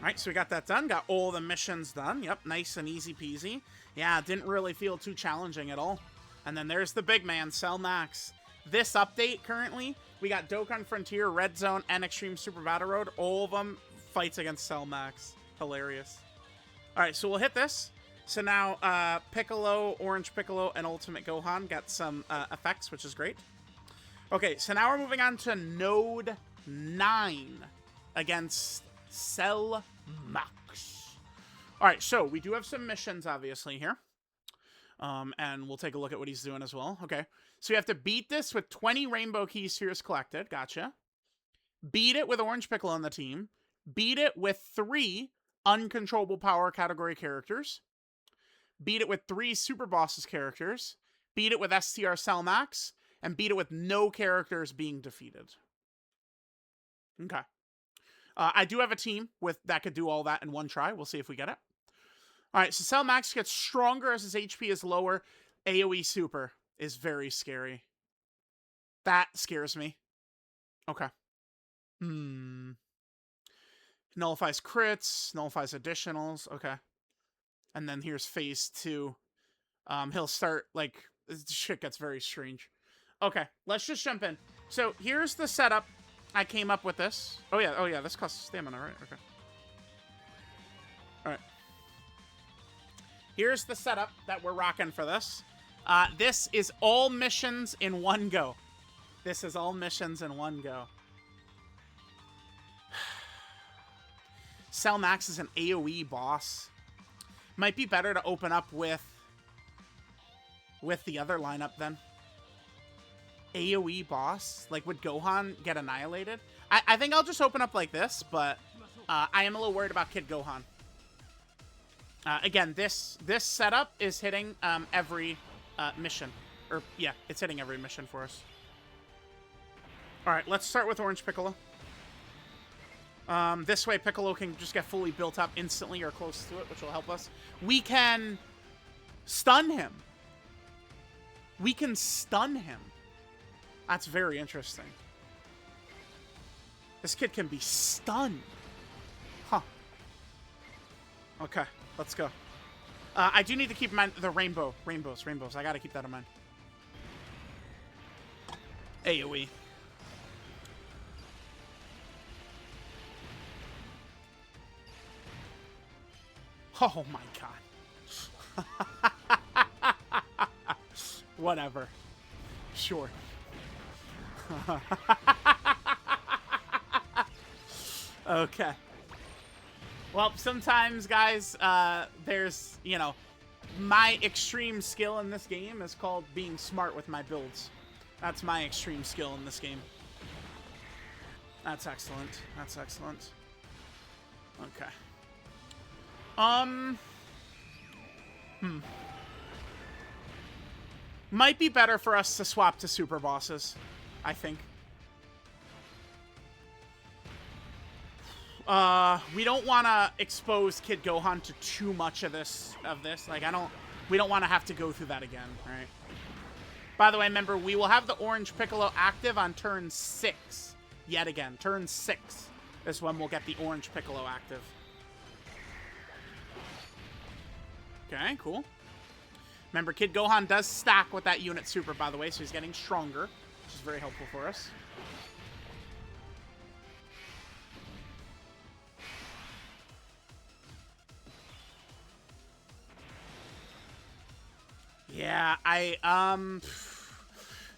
Alright, so we got that done. Got all the missions done. Yep, nice and easy peasy. Yeah, didn't really feel too challenging at all. And then there's the big man, Cell Max. This update currently, we got Dokkan Frontier, Red Zone, and Extreme Super Battle Road. All of them fights against Cell Max. Hilarious. Alright, so we'll hit this. So now, Piccolo, Orange Piccolo, and Ultimate Gohan got some effects, which is great. Okay, so now we're moving on to Node 9 against Cell Max. Alright, so we do have some missions, obviously, here. And we'll take a look at what he's doing as well. Okay, so you have to beat this with 20 Rainbow Key Spheres collected. Gotcha. Beat it with Orange Piccolo on the team. Beat it with 3 uncontrollable power category characters. Beat it with 3 Super Bosses characters. Beat it with STR Cell Max. And beat it with no characters being defeated. Okay. I do have a team that could do all that in one try. We'll see if we get it. Alright, so Cell Max gets stronger as his HP is lower. AoE Super is very scary. That scares me. Okay. Nullifies crits, nullifies additionals. Okay. And then here's phase 2. He'll start, like, this shit gets very strange. Okay, let's just jump in. So here's the setup. I came up with this. Oh yeah, this costs stamina, right? Okay. Alright. Here's the setup that we're rocking for this. This is all missions in one go. This is all missions in one go. Cell Max is an AoE boss. Might be better to open up with the other lineup then. AoE boss? Like, would Gohan get annihilated? I think I'll just open up like this, but I am a little worried about Kid Gohan. Again, this setup is hitting every mission. Or, yeah, it's hitting every mission for us. Alright, let's start with Orange Piccolo. This way, Piccolo can just get fully built up instantly or close to it, which will help us. We can stun him. We can stun him. That's very interesting. This kid can be stunned. Huh. Okay, let's go. I do need to keep in mind the rainbows. I gotta keep that in mind. AoE. Oh my god. Whatever. Sure. Okay. Well, sometimes, guys, there's, you know, my extreme skill in this game is called being smart with my builds. That's my extreme skill in this game. That's excellent. That's excellent. Okay. Might be better for us to swap to super bosses, I think. We don't want to expose Kid Gohan to too much of this. Like, we don't want to have to go through that again, right? By the way, remember, we will have the Orange Piccolo active on turn 6. Yet again, turn 6 is when we'll get the Orange Piccolo active. Okay, cool. Remember, Kid Gohan does stack with that unit super, by the way, so he's getting stronger, which is very helpful for us. Yeah,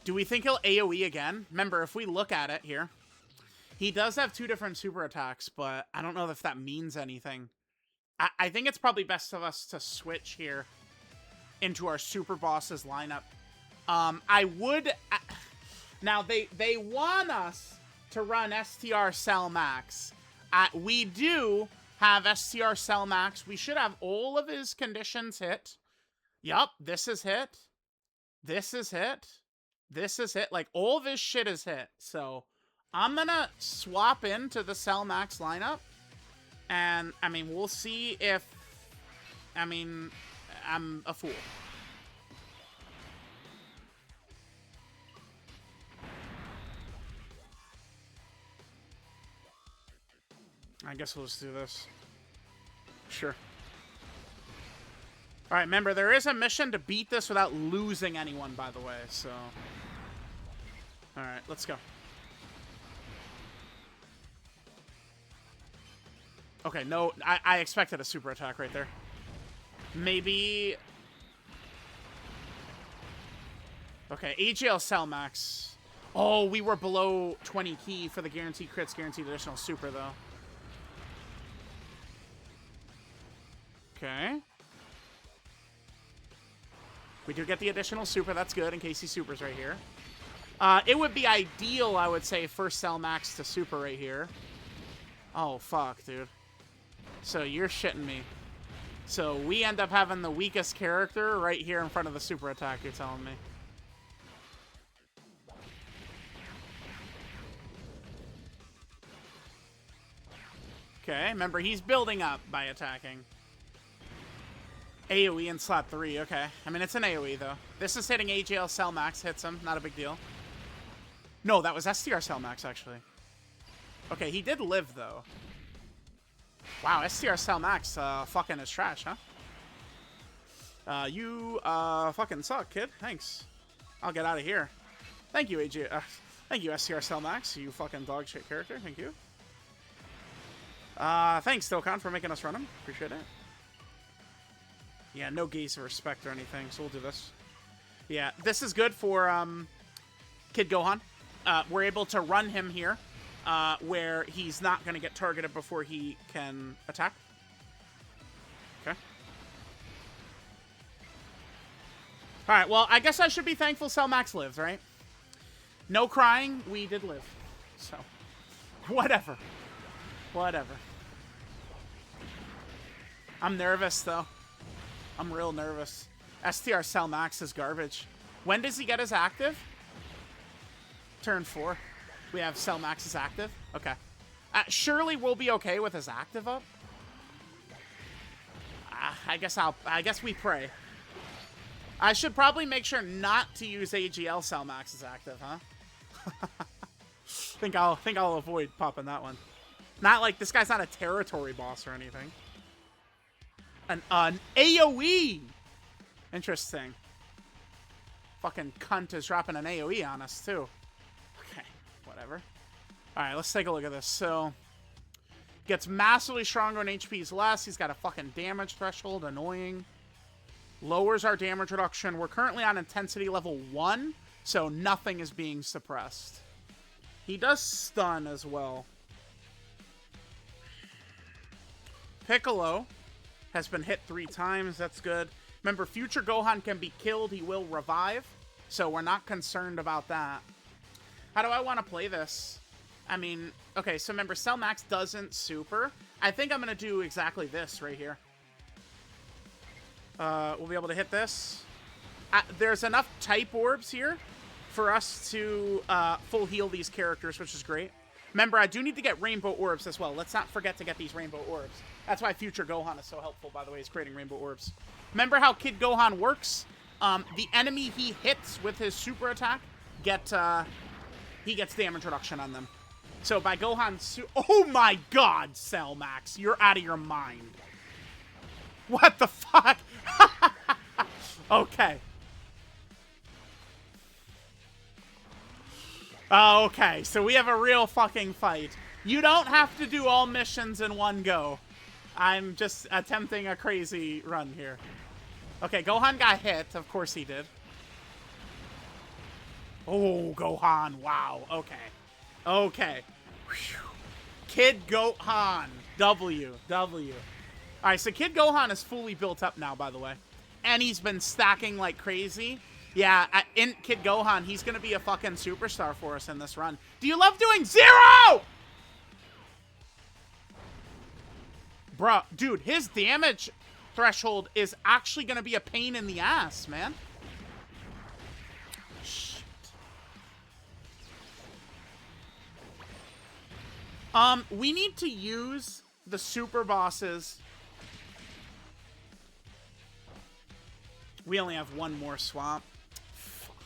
do we think he'll AoE again? Remember, if we look at it here, he does have 2 different super attacks, but I don't know if that means anything. I think it's probably best of us to switch here into our super bosses lineup. I would... now, they want us to run STR Cell Max. We do have STR Cell Max. We should have all of his conditions hit. Yup, this is hit. This is hit. This is hit. Like, all of his shit is hit. So, I'm gonna swap into the Cell Max lineup. And, I mean, we'll see if... I mean, I'm a fool. I guess we'll just do this. Sure. Alright, remember, there is a mission to beat this without losing anyone, by the way, so... Alright, let's go. Okay, no, I expected a super attack right there. Maybe... Okay, AGL Cell Max. Oh, we were below 20 key for the guaranteed crits, guaranteed additional super, though. Okay. We do get the additional super. That's good in case he supers right here. It would be ideal, I would say, first Cell Max to super right here. Oh, fuck, dude. So you're shitting me. So we end up having the weakest character right here in front of the super attack, you're telling me. Okay, remember, he's building up by attacking. AoE in slot 3, okay. I mean, it's an AoE, though. This is hitting AGL Cell Max, hits him, not a big deal. No, that was STR Cell Max, actually. Okay, he did live, though. Wow, STR Cell Max fucking is trash, huh? You fucking suck, kid. Thanks. I'll get out of here. Thank you, thank you, STR Cell Max, you fucking dog shit character. Thank you. Thanks, Dokkan, for making us run him. Appreciate it. Yeah, no gaze of respect or anything, so we'll do this. Yeah, this is good for Kid Gohan. We're able to run him here, where he's not going to get targeted before he can attack. Okay. Alright, well, I guess I should be thankful Cell Max lives, right? No crying, we did live. So, whatever. Whatever. I'm nervous, though. I'm real nervous. STR Cell Max is garbage. When does he get his active? Turn 4. We have Cell Max's active? Okay. Surely we'll be okay with his active up? I guess we pray. I should probably make sure not to use AGL Cell Max's active, huh? think I'll avoid popping that one. Not like this guy's not a territory boss or anything. An AoE. Interesting. Fucking cunt is dropping an AoE on us too. Okay, whatever. All right, let's take a look at this. So, gets massively stronger when HP's less. He's got a fucking damage threshold. Annoying. Lowers our damage reduction. We're currently on intensity level 1, so nothing is being suppressed. He does stun as well. Piccolo has been hit 3 times. That's good. Remember, future Gohan can be killed. He will revive, so we're not concerned about that. How do I want to play this? I mean, okay, so remember, Cell Max doesn't super. I think I'm going to do exactly this right here. We'll be able to hit this. There's enough type orbs here for us to full heal these characters, which is great. Remember, I do need to get rainbow orbs as well. Let's not forget to get these rainbow orbs. That's why future Gohan is so helpful, by the way, is creating rainbow orbs. Remember how Kid Gohan works? The enemy he hits with his super attack, he gets damage reduction on them. So by Gohan... Oh my god, Cell Max. You're out of your mind. What the fuck? Okay. Okay, so we have a real fucking fight. You don't have to do all missions in one go. I'm just attempting a crazy run here. Okay, Gohan got hit. Of course he did. Oh, Gohan. Wow. Okay. Okay. Whew. Kid Gohan. W. Alright, so Kid Gohan is fully built up now, by the way. And he's been stacking like crazy. Yeah, in Kid Gohan, he's going to be a fucking superstar for us in this run. Do you love doing 0? Bruh, dude, his damage threshold is actually going to be a pain in the ass, man. Shit. We need to use the super bosses. We only have one more swap. Fuck.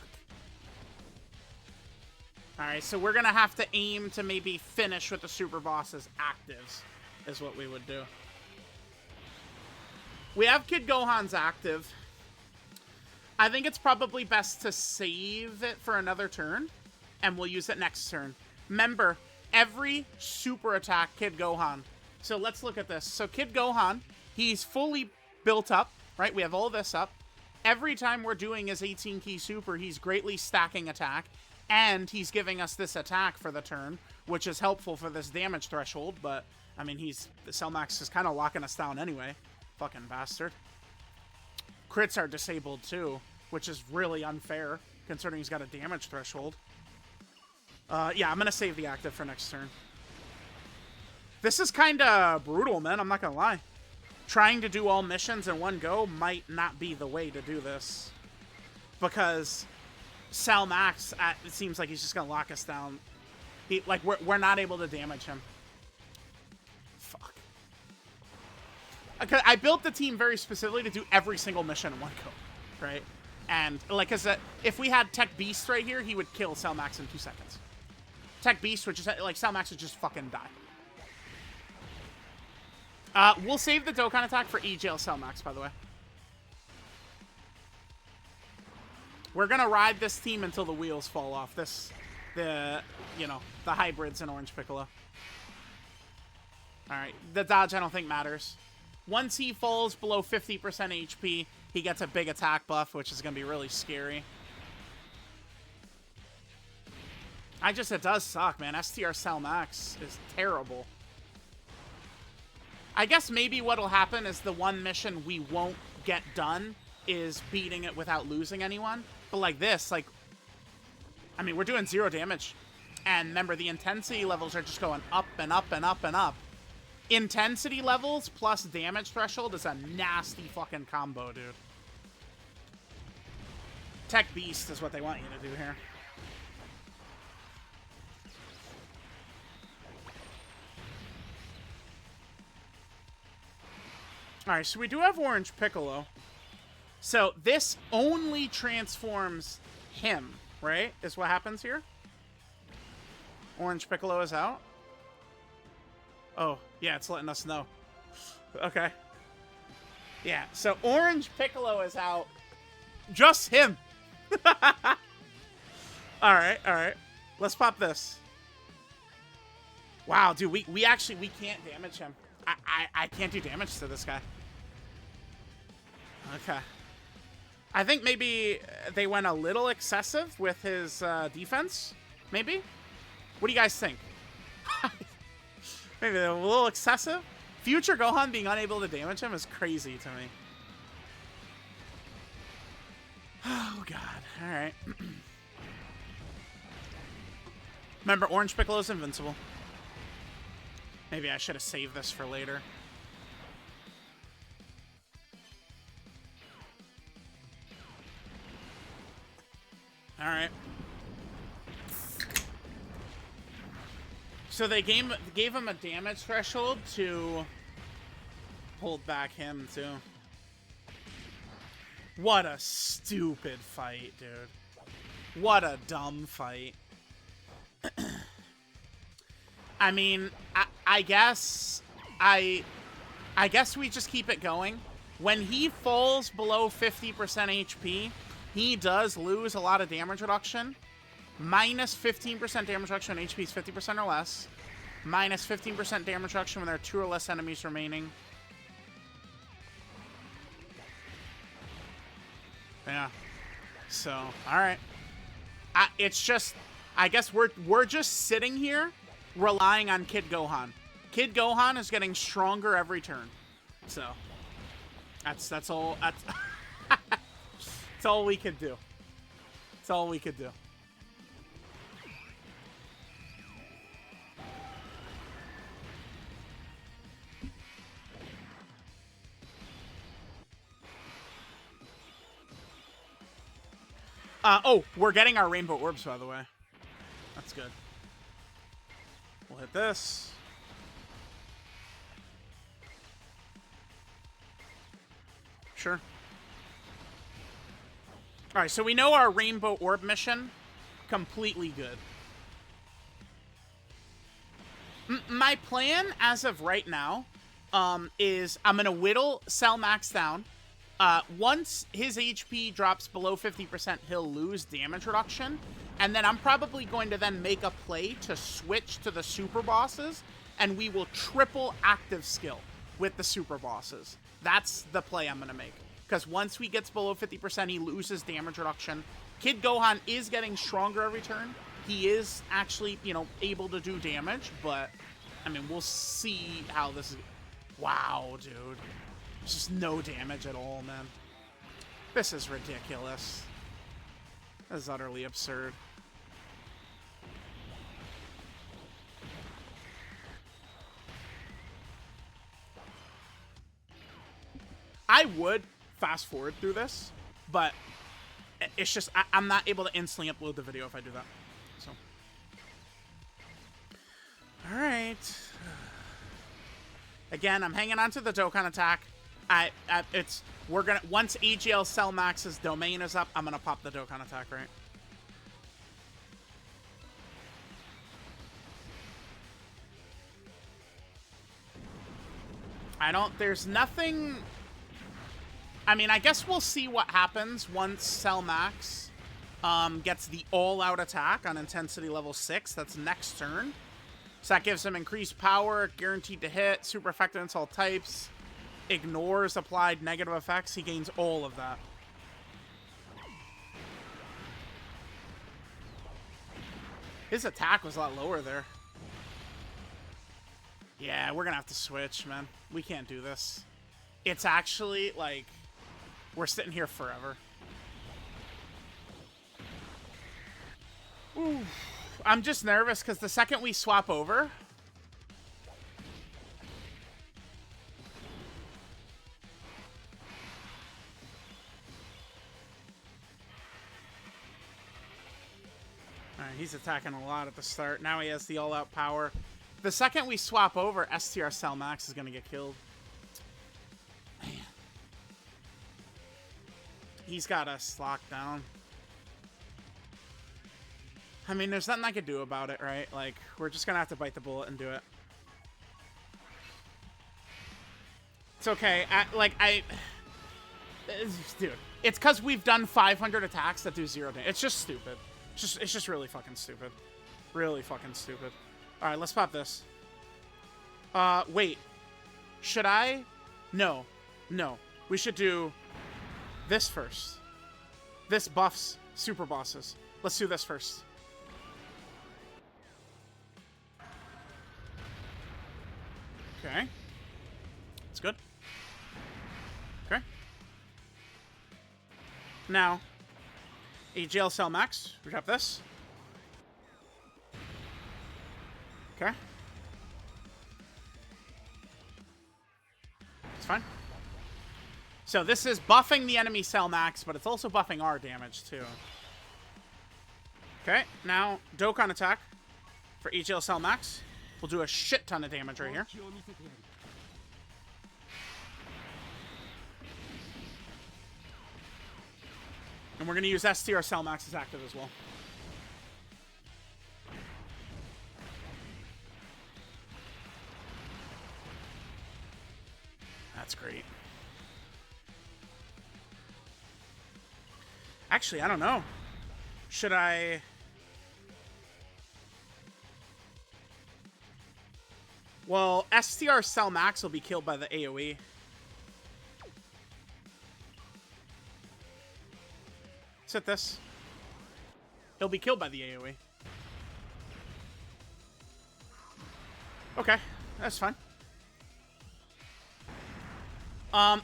Alright, so we're going to have to aim to maybe finish with the super bosses actives, is what we would do. We have Kid Gohan's active. I think it's probably best to save it for another turn, and we'll use it next turn. Remember, every super attack Kid Gohan. So let's look at this. So Kid Gohan, he's fully built up, right? We have all this up. Every time we're doing his 18-key super, he's greatly stacking attack, and he's giving us this attack for the turn, which is helpful for this damage threshold, but, I mean, the Cell Max is kind of locking us down anyway. Fucking bastard. Crits are disabled, too, which is really unfair, considering he's got a damage threshold. Yeah, I'm gonna save the active for next turn. This is kind of brutal, man, I'm not gonna lie. Trying to do all missions in one go might not be the way to do this. Because Cell Max, it seems like he's just going to lock us down. We're not able to damage him. Fuck. I built the team very specifically to do every single mission in one go. Right? And, cause if we had Tech Beast right here, he would kill Cell Max in 2 seconds. Tech Beast would just, Cell Max would just fucking die. We'll save the Dokkan attack for E-Jail Cell Max, by the way. We're gonna ride this team until the wheels fall off. The hybrids in Orange Piccolo. Alright, the dodge I don't think matters. Once he falls below 50% HP, he gets a big attack buff, which is gonna be really scary. It does suck, man. STR Cell Max is terrible. I guess maybe what'll happen is the one mission we won't get done is beating it without losing anyone. But like this, I mean, we're doing 0 damage. And remember, the intensity levels are just going up and up and up and up. Intensity levels plus damage threshold is a nasty fucking combo, dude. Tech Beast is what they want you to do here. Alright, so we do have Orange Piccolo. So this only transforms him, right? Is what happens here. Orange Piccolo is out. Oh, yeah, it's letting us know. Okay. Yeah, so Orange Piccolo is out. Just him. Alright, alright. Let's pop this. Wow, dude, we can't damage him. I can't do damage to this guy. Okay. I think maybe they went a little excessive with his defense. Maybe? What do you guys think? Maybe a little excessive? Future Gohan being unable to damage him is crazy to me. Oh, God. All right. Remember, Orange Piccolo's invincible. Maybe I should have saved this for later. All right. So they gave him a damage threshold to hold back him, too. What a stupid fight, dude. What a dumb fight. I mean, I guess we just keep it going. When he falls below 50% HP, he does lose a lot of damage reduction. Minus 15% damage reduction when HP is 50% or less. Minus 15% damage reduction when there are 2 or less enemies remaining. Yeah. So, alright. It's just, I guess we're just sitting here relying on Kid Gohan. Kid Gohan is getting stronger every turn. So, that's all, that's all we could do. That's all we could do. Oh, we're getting our rainbow orbs, by the way. That's good. We'll hit this. Sure. Alright, so we know our rainbow orb mission. Completely good. My plan, as of right now, is I'm going to whittle Cell Max down. Once his HP drops below 50%, he'll lose damage reduction. And then I'm probably going to then make a play to switch to the super bosses. And we will triple active skill with the super bosses. That's the play I'm going to make. Because once he gets below 50%, he loses damage reduction. Kid Gohan is getting stronger every turn. He is actually, you know, able to do damage. But, I mean, we'll see how this is. Wow, dude. Just no damage at all, man. This is ridiculous. This is utterly absurd. I would fast forward through this, but it's just, I'm not able to instantly upload the video if I do that. So. Alright. Again, I'm hanging on to the Dokkan attack. We're gonna, once AGL Cell Max's domain is up, I'm gonna pop the Dokkan attack, right? There's nothing, I mean, I guess we'll see what happens once Cell Max gets the all-out attack on intensity level 6. That's next turn. So that gives him increased power, guaranteed to hit, super effective against all types. Ignores applied negative effects. He gains all of that. His attack was a lot lower there. Yeah, we're gonna have to switch, man. We can't do this. It's actually, like, we're sitting here forever. Ooh. I'm just nervous because the second we swap over... Alright, he's attacking a lot at the start. Now he has the all-out power. The second we swap over, STR Cell Max is going to get killed. Man. He's got us locked down. I mean, there's nothing I could do about it, right? Like, we're just gonna have to bite the bullet and do it. It's okay. Dude, it's because we've done 500 attacks that do 0 damage. It's just stupid. It's just really fucking stupid. Really fucking stupid. All right, let's pop this. Wait. Should I? No. No. We should do this first. This buffs super bosses. Let's do this first. Okay. That's good. Okay. Now, AGL cell max. We drop this. Okay. It's fine. So this is buffing the enemy cell max, but it's also buffing our damage too. Okay, now Dokkan attack for AGL cell max. We'll do a shit ton of damage right here. And we're going to use STR cell max as active as well. That's great. Actually, I don't know. Should I... Well, STR cell max will be killed by the AoE. Sit this. He'll be killed by the AoE. Okay, that's fine.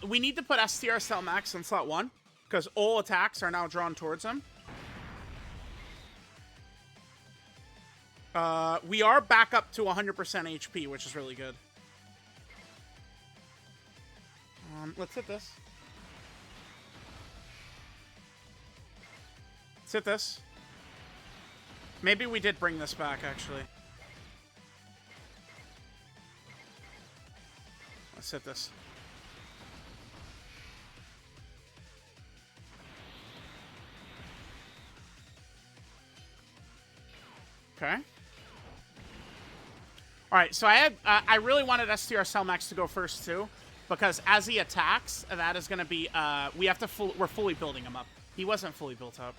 We need to put STR cell max in slot 1 because all attacks are now drawn towards him. We are back up to 100% HP, which is really good. Let's hit this. Let's hit this. Maybe we did bring this back, actually. Let's hit this. Okay. All right, so I really wanted STR cell max to go first too, because as he attacks, that is going to be we're fully building him up. He wasn't fully built up.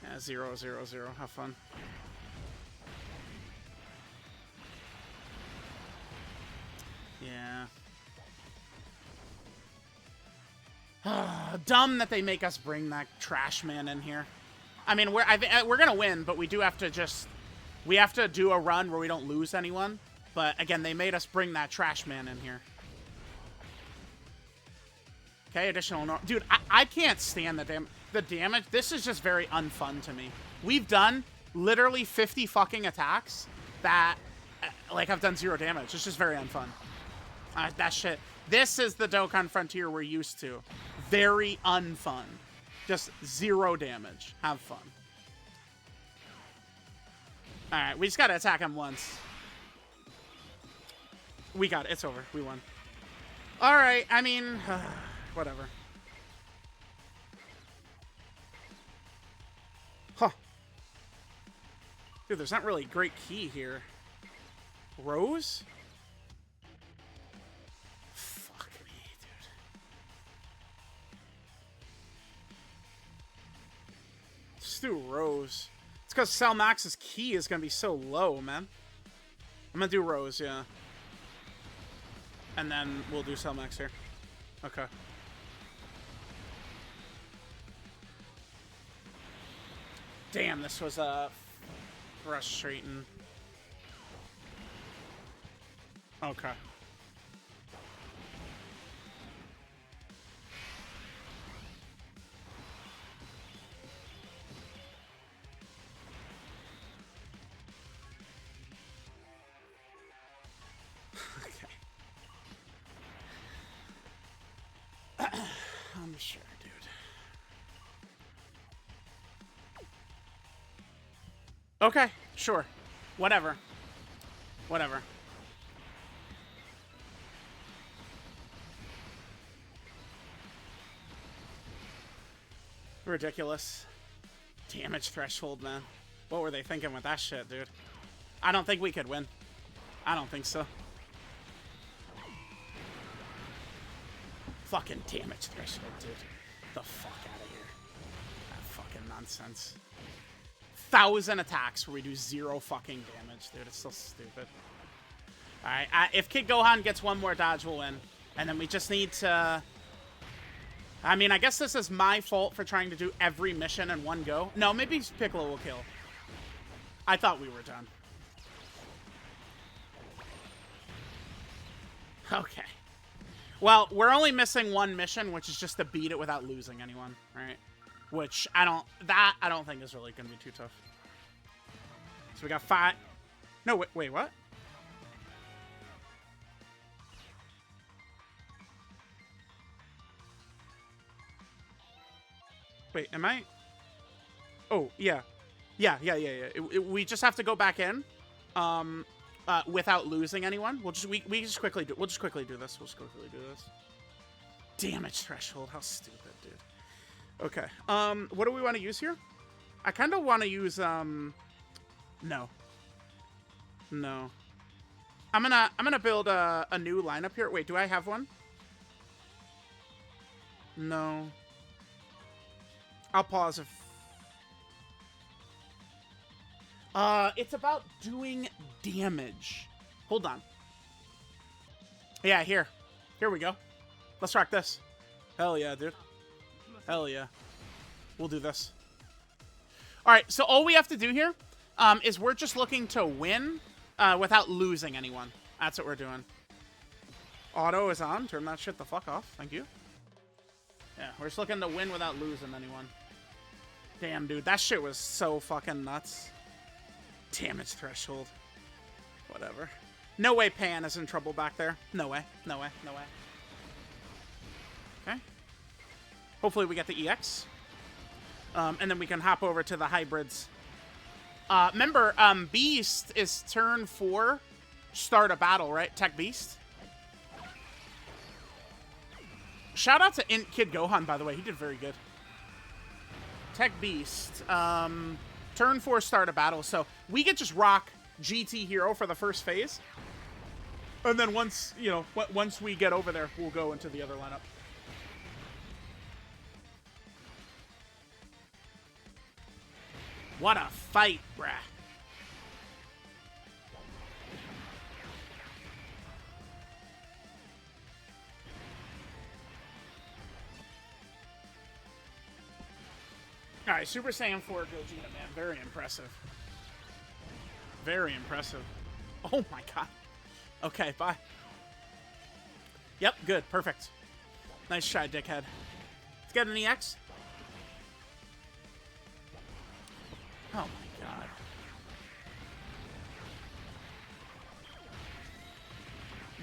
Yeah, 0, 0, 0. Have fun. Yeah. Dumb that they make us bring that trash man in here. I mean, we're gonna win, but we do have to we have to do a run where we don't lose anyone. But again, they made us bring that trash man in here. Okay, additional dude, I can't stand the damage. This is just very unfun to me. We've done literally 50 fucking attacks that like have done 0 damage. It's just very unfun. That shit. This is the Dokkan Frontier we're used to. Very unfun. Just 0 damage. Have fun. Alright, we just gotta attack him once. We got it. It's over. We won. Alright, I mean... whatever. Huh. Dude, there's not really great key here. Rose? Fuck me, dude. Let's do Rose. It's because Cell Max's key is going to be so low, man. I'm going to do Rose, yeah. And then we'll do Cell Max here. Okay. Damn, this was frustrating. Okay. Okay. I'm sure, dude. Okay, sure. Whatever. Whatever. Ridiculous. Damage threshold, man. What were they thinking with that shit, dude? I don't think we could win. I don't think so. Fucking damage threshold, dude. The fuck out of here. That fucking nonsense. 1,000 attacks where we do 0 fucking damage, dude. It's so stupid. Alright, if Kid Gohan gets one more dodge, we'll win. And then we just need to... I mean, I guess this is my fault for trying to do every mission in one go. No, maybe Piccolo will kill. I thought we were done. Okay. Well, we're only missing one mission, which is just to beat it without losing anyone, right? Which I don't think is really going to be too tough. So we got 5... No, wait, what? Wait, am I... Oh, yeah. Yeah. We just have to go back in without losing anyone. We'll just quickly do this. Damage threshold. How stupid, dude. Okay. What do we want to use here? I kind of want to use no. I'm gonna build a new lineup here. Wait, do I have one? No. I'll pause if... it's about doing damage. Hold on. Yeah, here we go. Let's rock this. Hell yeah, dude. Hell yeah. We'll do this. Alright, so all we have to do here is we're just looking to win without losing anyone. That's what we're doing. Auto is on. Turn that shit the fuck off. Thank you. Yeah, we're just looking to win without losing anyone. Damn, dude. That shit was so fucking nuts. Damage threshold. Whatever. No way Pan is in trouble back there. No way. No way. No way. Okay. Hopefully we get the EX. And then we can hop over to the hybrids. Remember, Beast is turn 4. Start a battle, right? Tech Beast. Shout out to Kid Gohan, by the way. He did very good. Tech Beast. Turn 4 start a battle. So we could just rock GT Hero for the first phase. And then once we get over there, we'll go into the other lineup. What a fight, bruh. Alright, Super Saiyan 4 Gogeta, man. Very impressive. Very impressive. Oh my god. Okay, bye. Yep, good. Perfect. Nice try, dickhead. Let's get an EX. Oh my god.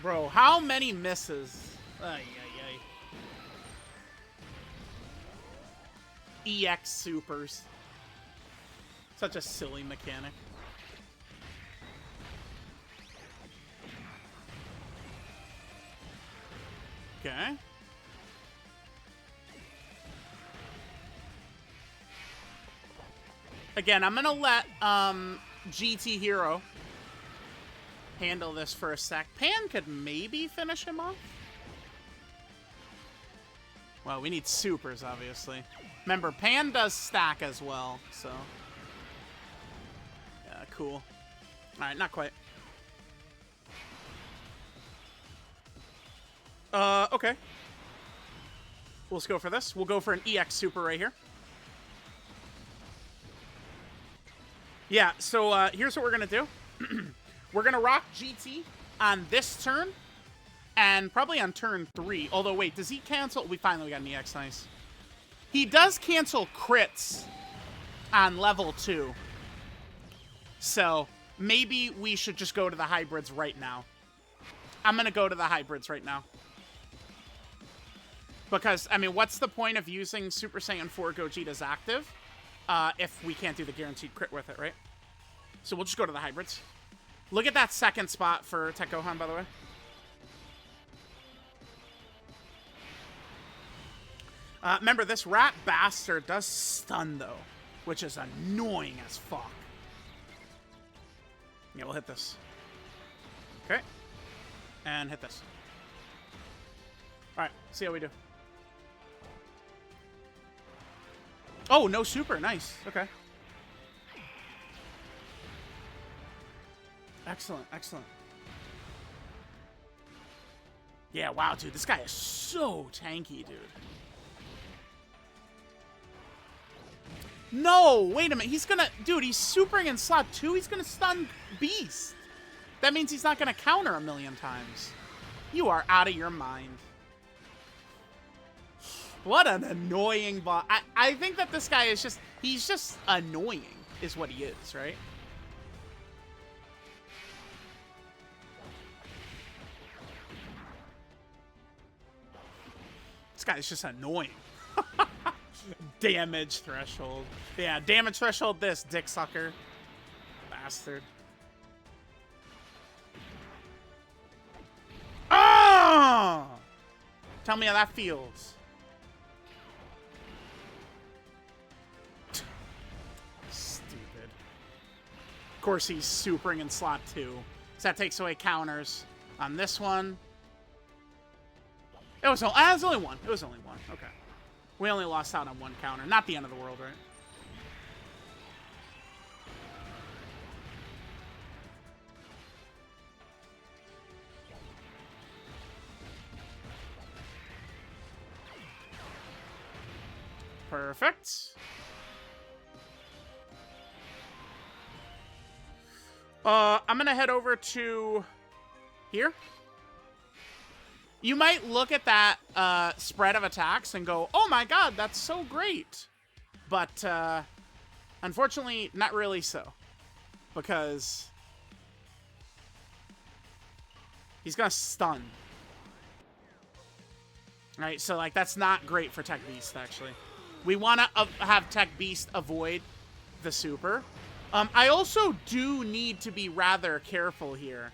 Bro, how many misses? Ay, ay, ay. EX supers. Such a silly mechanic. Okay. Again, I'm gonna let GT Hero handle this for a sec. Pan could maybe finish him off. Well, we need supers, obviously. Remember, Pan does stack as well, so... Yeah, cool. Alright, not quite. Okay. Let's go for this. We'll go for an EX super right here. Yeah, so here's what we're going to do. We're going to rock GT on this turn, and probably on turn 3. Although, wait, does he cancel? We finally got an EX, nice. He does cancel crits on level 2. So, maybe we should just go to the hybrids right now. I'm going to go to the hybrids right now. Because, I mean, what's the point of using Super Saiyan 4 Gogeta's active if we can't do the guaranteed crit with it, right? So we'll just go to the hybrids. Look at that second spot for Tech Gohan, by the way. Remember, this rat bastard does stun, though. which is annoying as fuck. Yeah, we'll hit this. Okay. And hit this. Alright, see how we do. Oh, no super. Nice. Okay. Excellent, excellent. Yeah, wow, dude. This guy is so tanky, dude. No, wait a minute. He's gonna... Dude, he's supering in slot 2. He's gonna stun Beast. That means he's not gonna counter a million times. You are out of your mind. What an annoying bot. I think that this guy is just... He's just annoying, is what he is, right? This guy is just annoying. Damage threshold. Yeah, damage threshold this, dick sucker. Bastard. Oh! Tell me how that feels. Stupid. Of course he's supering in slot 2. So that takes away counters on this one. It was only one. It was only one. Okay. We only lost out on one counter. Not the end of the world, right? Perfect. I'm gonna head over to here. You might look at that spread of attacks and go, oh my god, that's so great. But unfortunately, not really so. Because he's gonna stun. Right, so like that's not great for Tech Beast, actually. We want to have Tech Beast avoid the super. I also do need to be rather careful here.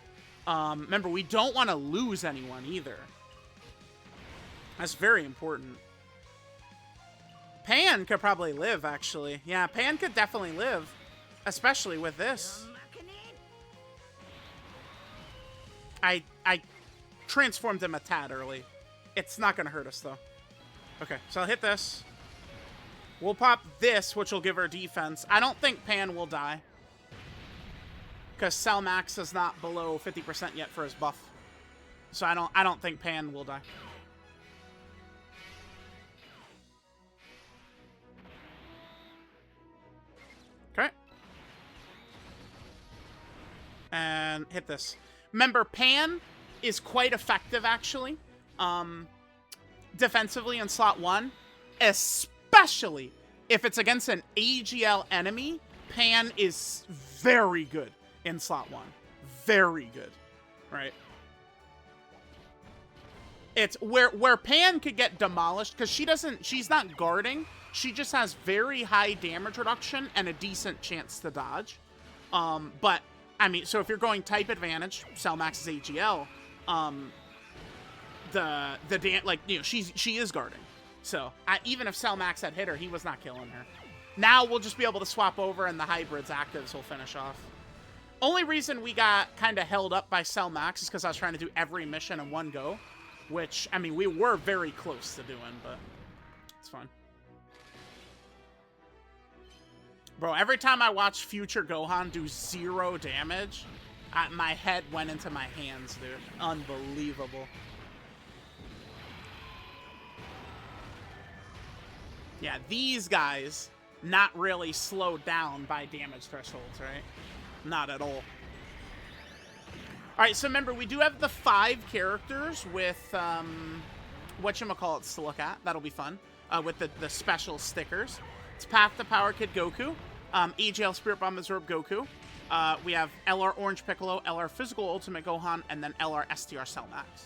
Remember, we don't want to lose anyone either. That's very important. Pan could probably live, actually. Yeah, Pan could definitely live. Especially with this. I transformed him a tad early. It's not going to hurt us, though. Okay, so I'll hit this. We'll pop this, which will give her defense. I don't think Pan will die. Because Cell Max is not below 50% yet for his buff. So I don't think Pan will die. Okay. And hit this. Remember, Pan is quite effective, actually. Defensively in slot 1. Especially if it's against an AGL enemy. Pan is very good in slot 1. Very good. Right? It's where Pan could get demolished, because she's not guarding. She just has very high damage reduction and a decent chance to dodge. But, I mean, so if you're going type advantage, Cell Max is AGL, she is guarding. So, even if Cell Max had hit her, he was not killing her. Now we'll just be able to swap over and the hybrids actives will finish off. Only reason we got kind of held up by Cell Max is because I was trying to do every mission in one go. Which, I mean, we were very close to doing, but it's fine. Bro, every time I watch future Gohan do 0 damage, my head went into my hands, dude. Unbelievable. Yeah, these guys not really slowed down by damage thresholds, right? Not at all. All right, so remember, we do have the 5 characters with whatchamacallits to look at. That'll be fun. With the special stickers. It's Path to Power Kid Goku, AGL Spirit Bomb Absorb Goku. We have LR Orange Piccolo, LR Physical Ultimate Gohan, and then LR STR Cell Max.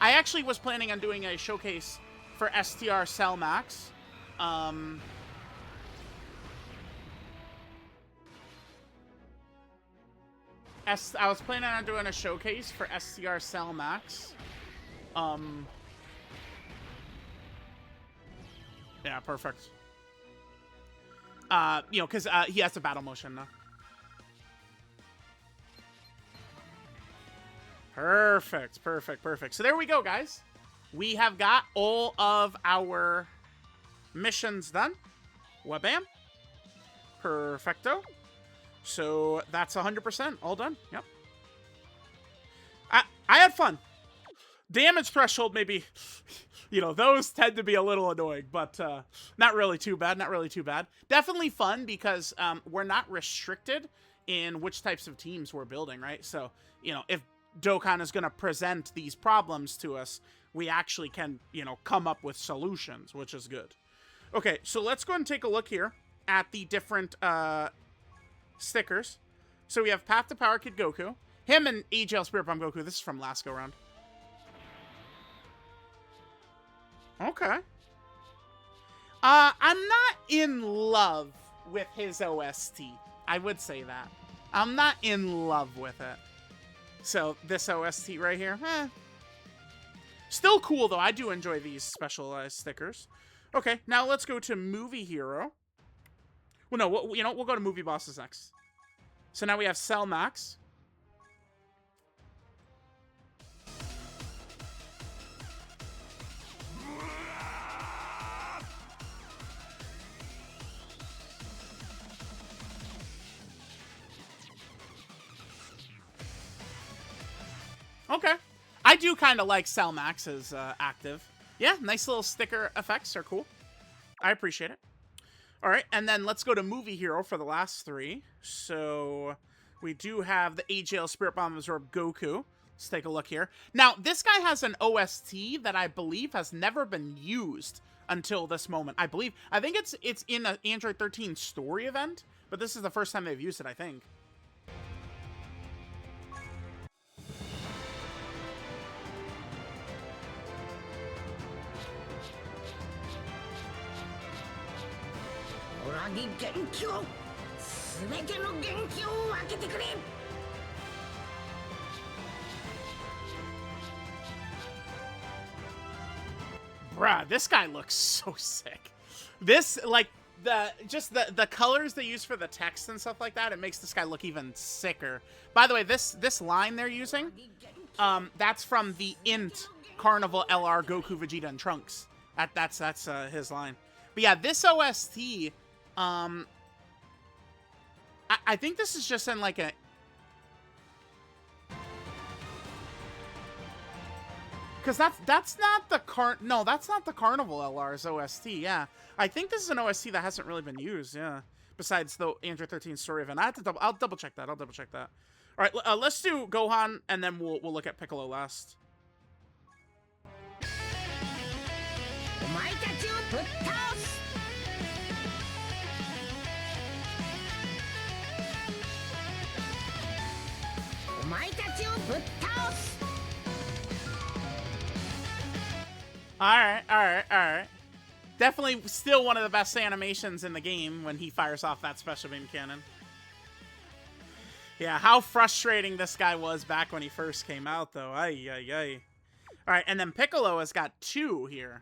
I actually was planning on doing a showcase for STR Cell Max. I was planning on doing a showcase for STR Cell Max. Yeah, perfect. You know, because he has the battle motion now. Perfect, perfect, perfect. So there we go, guys. We have got all of our missions done. Wabam. Perfecto. So that's 100% all done. Yep. I had fun. Damage threshold maybe, you know, those tend to be a little annoying, but not really too bad. Not really too bad. Definitely fun because we're not restricted in which types of teams we're building, right? So, you know, if Dokkan is going to present these problems to us, we actually can, you know, come up with solutions, which is good. Okay, so let's go and take a look here at the different stickers. So we have Path to Power Kid Goku. Him and AGL Spirit Bomb Goku. This is from last go round. Okay. I'm not in love with his OST. I would say that. I'm not in love with it. So this OST right here, still cool though. I do enjoy these specialized stickers. Okay, now let's go to Movie Hero. Well, no, you know, we'll go to Movie Bosses next. So now we have Cell Max. Okay. I do kind of like Cell Max's active. Yeah, nice little sticker effects are cool. I appreciate it. All right, and then let's go to Movie Hero for the last three. So we do have the AGL Spirit Bomb Absorb Goku. Let's take a look here. Now, this guy has an OST that I believe has never been used until this moment. I think it's in an Android 13 story event, but this is the first time they've used it, I think. Bruh, this guy looks so sick. This, like, the colors they use for the text and stuff like that, it makes this guy look even sicker. By the way, this line they're using, that's from the Int Carnival LR Goku, Vegeta, and Trunks. That's his line. But yeah, this OST, I think this is just in like a... Because that's not the that's not the Carnival LR's OST, yeah. I think this is an OST that hasn't really been used, yeah. Besides the Android 13 story event. I'll double check that. I'll double check that. All right, let's do Gohan, and then we'll look at Piccolo last. Alright. Definitely still one of the best animations in the game when he fires off that special beam cannon. Yeah, how frustrating this guy was back when he first came out, though. Ay. Alright, and then Piccolo has got two here.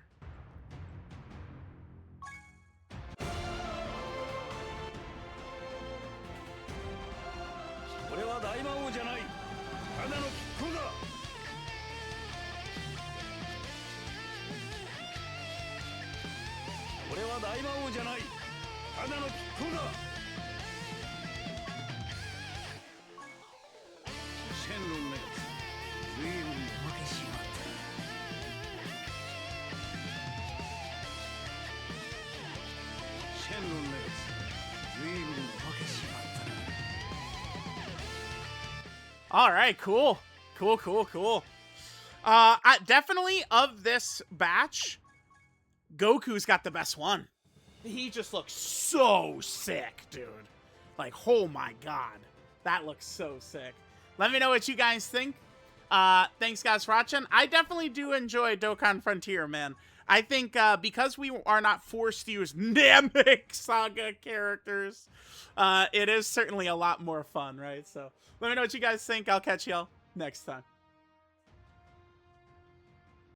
All right, cool. Definitely of this batch, Goku's got the best one. He just looks so sick, dude. Like, oh my god. That looks so sick. Let me know what you guys think. Thanks, guys, for watching. I definitely do enjoy Dokkan Frontier, man. I think because we are not forced to use Namek Saga characters, it is certainly a lot more fun, right? So let me know what you guys think. I'll catch y'all next time.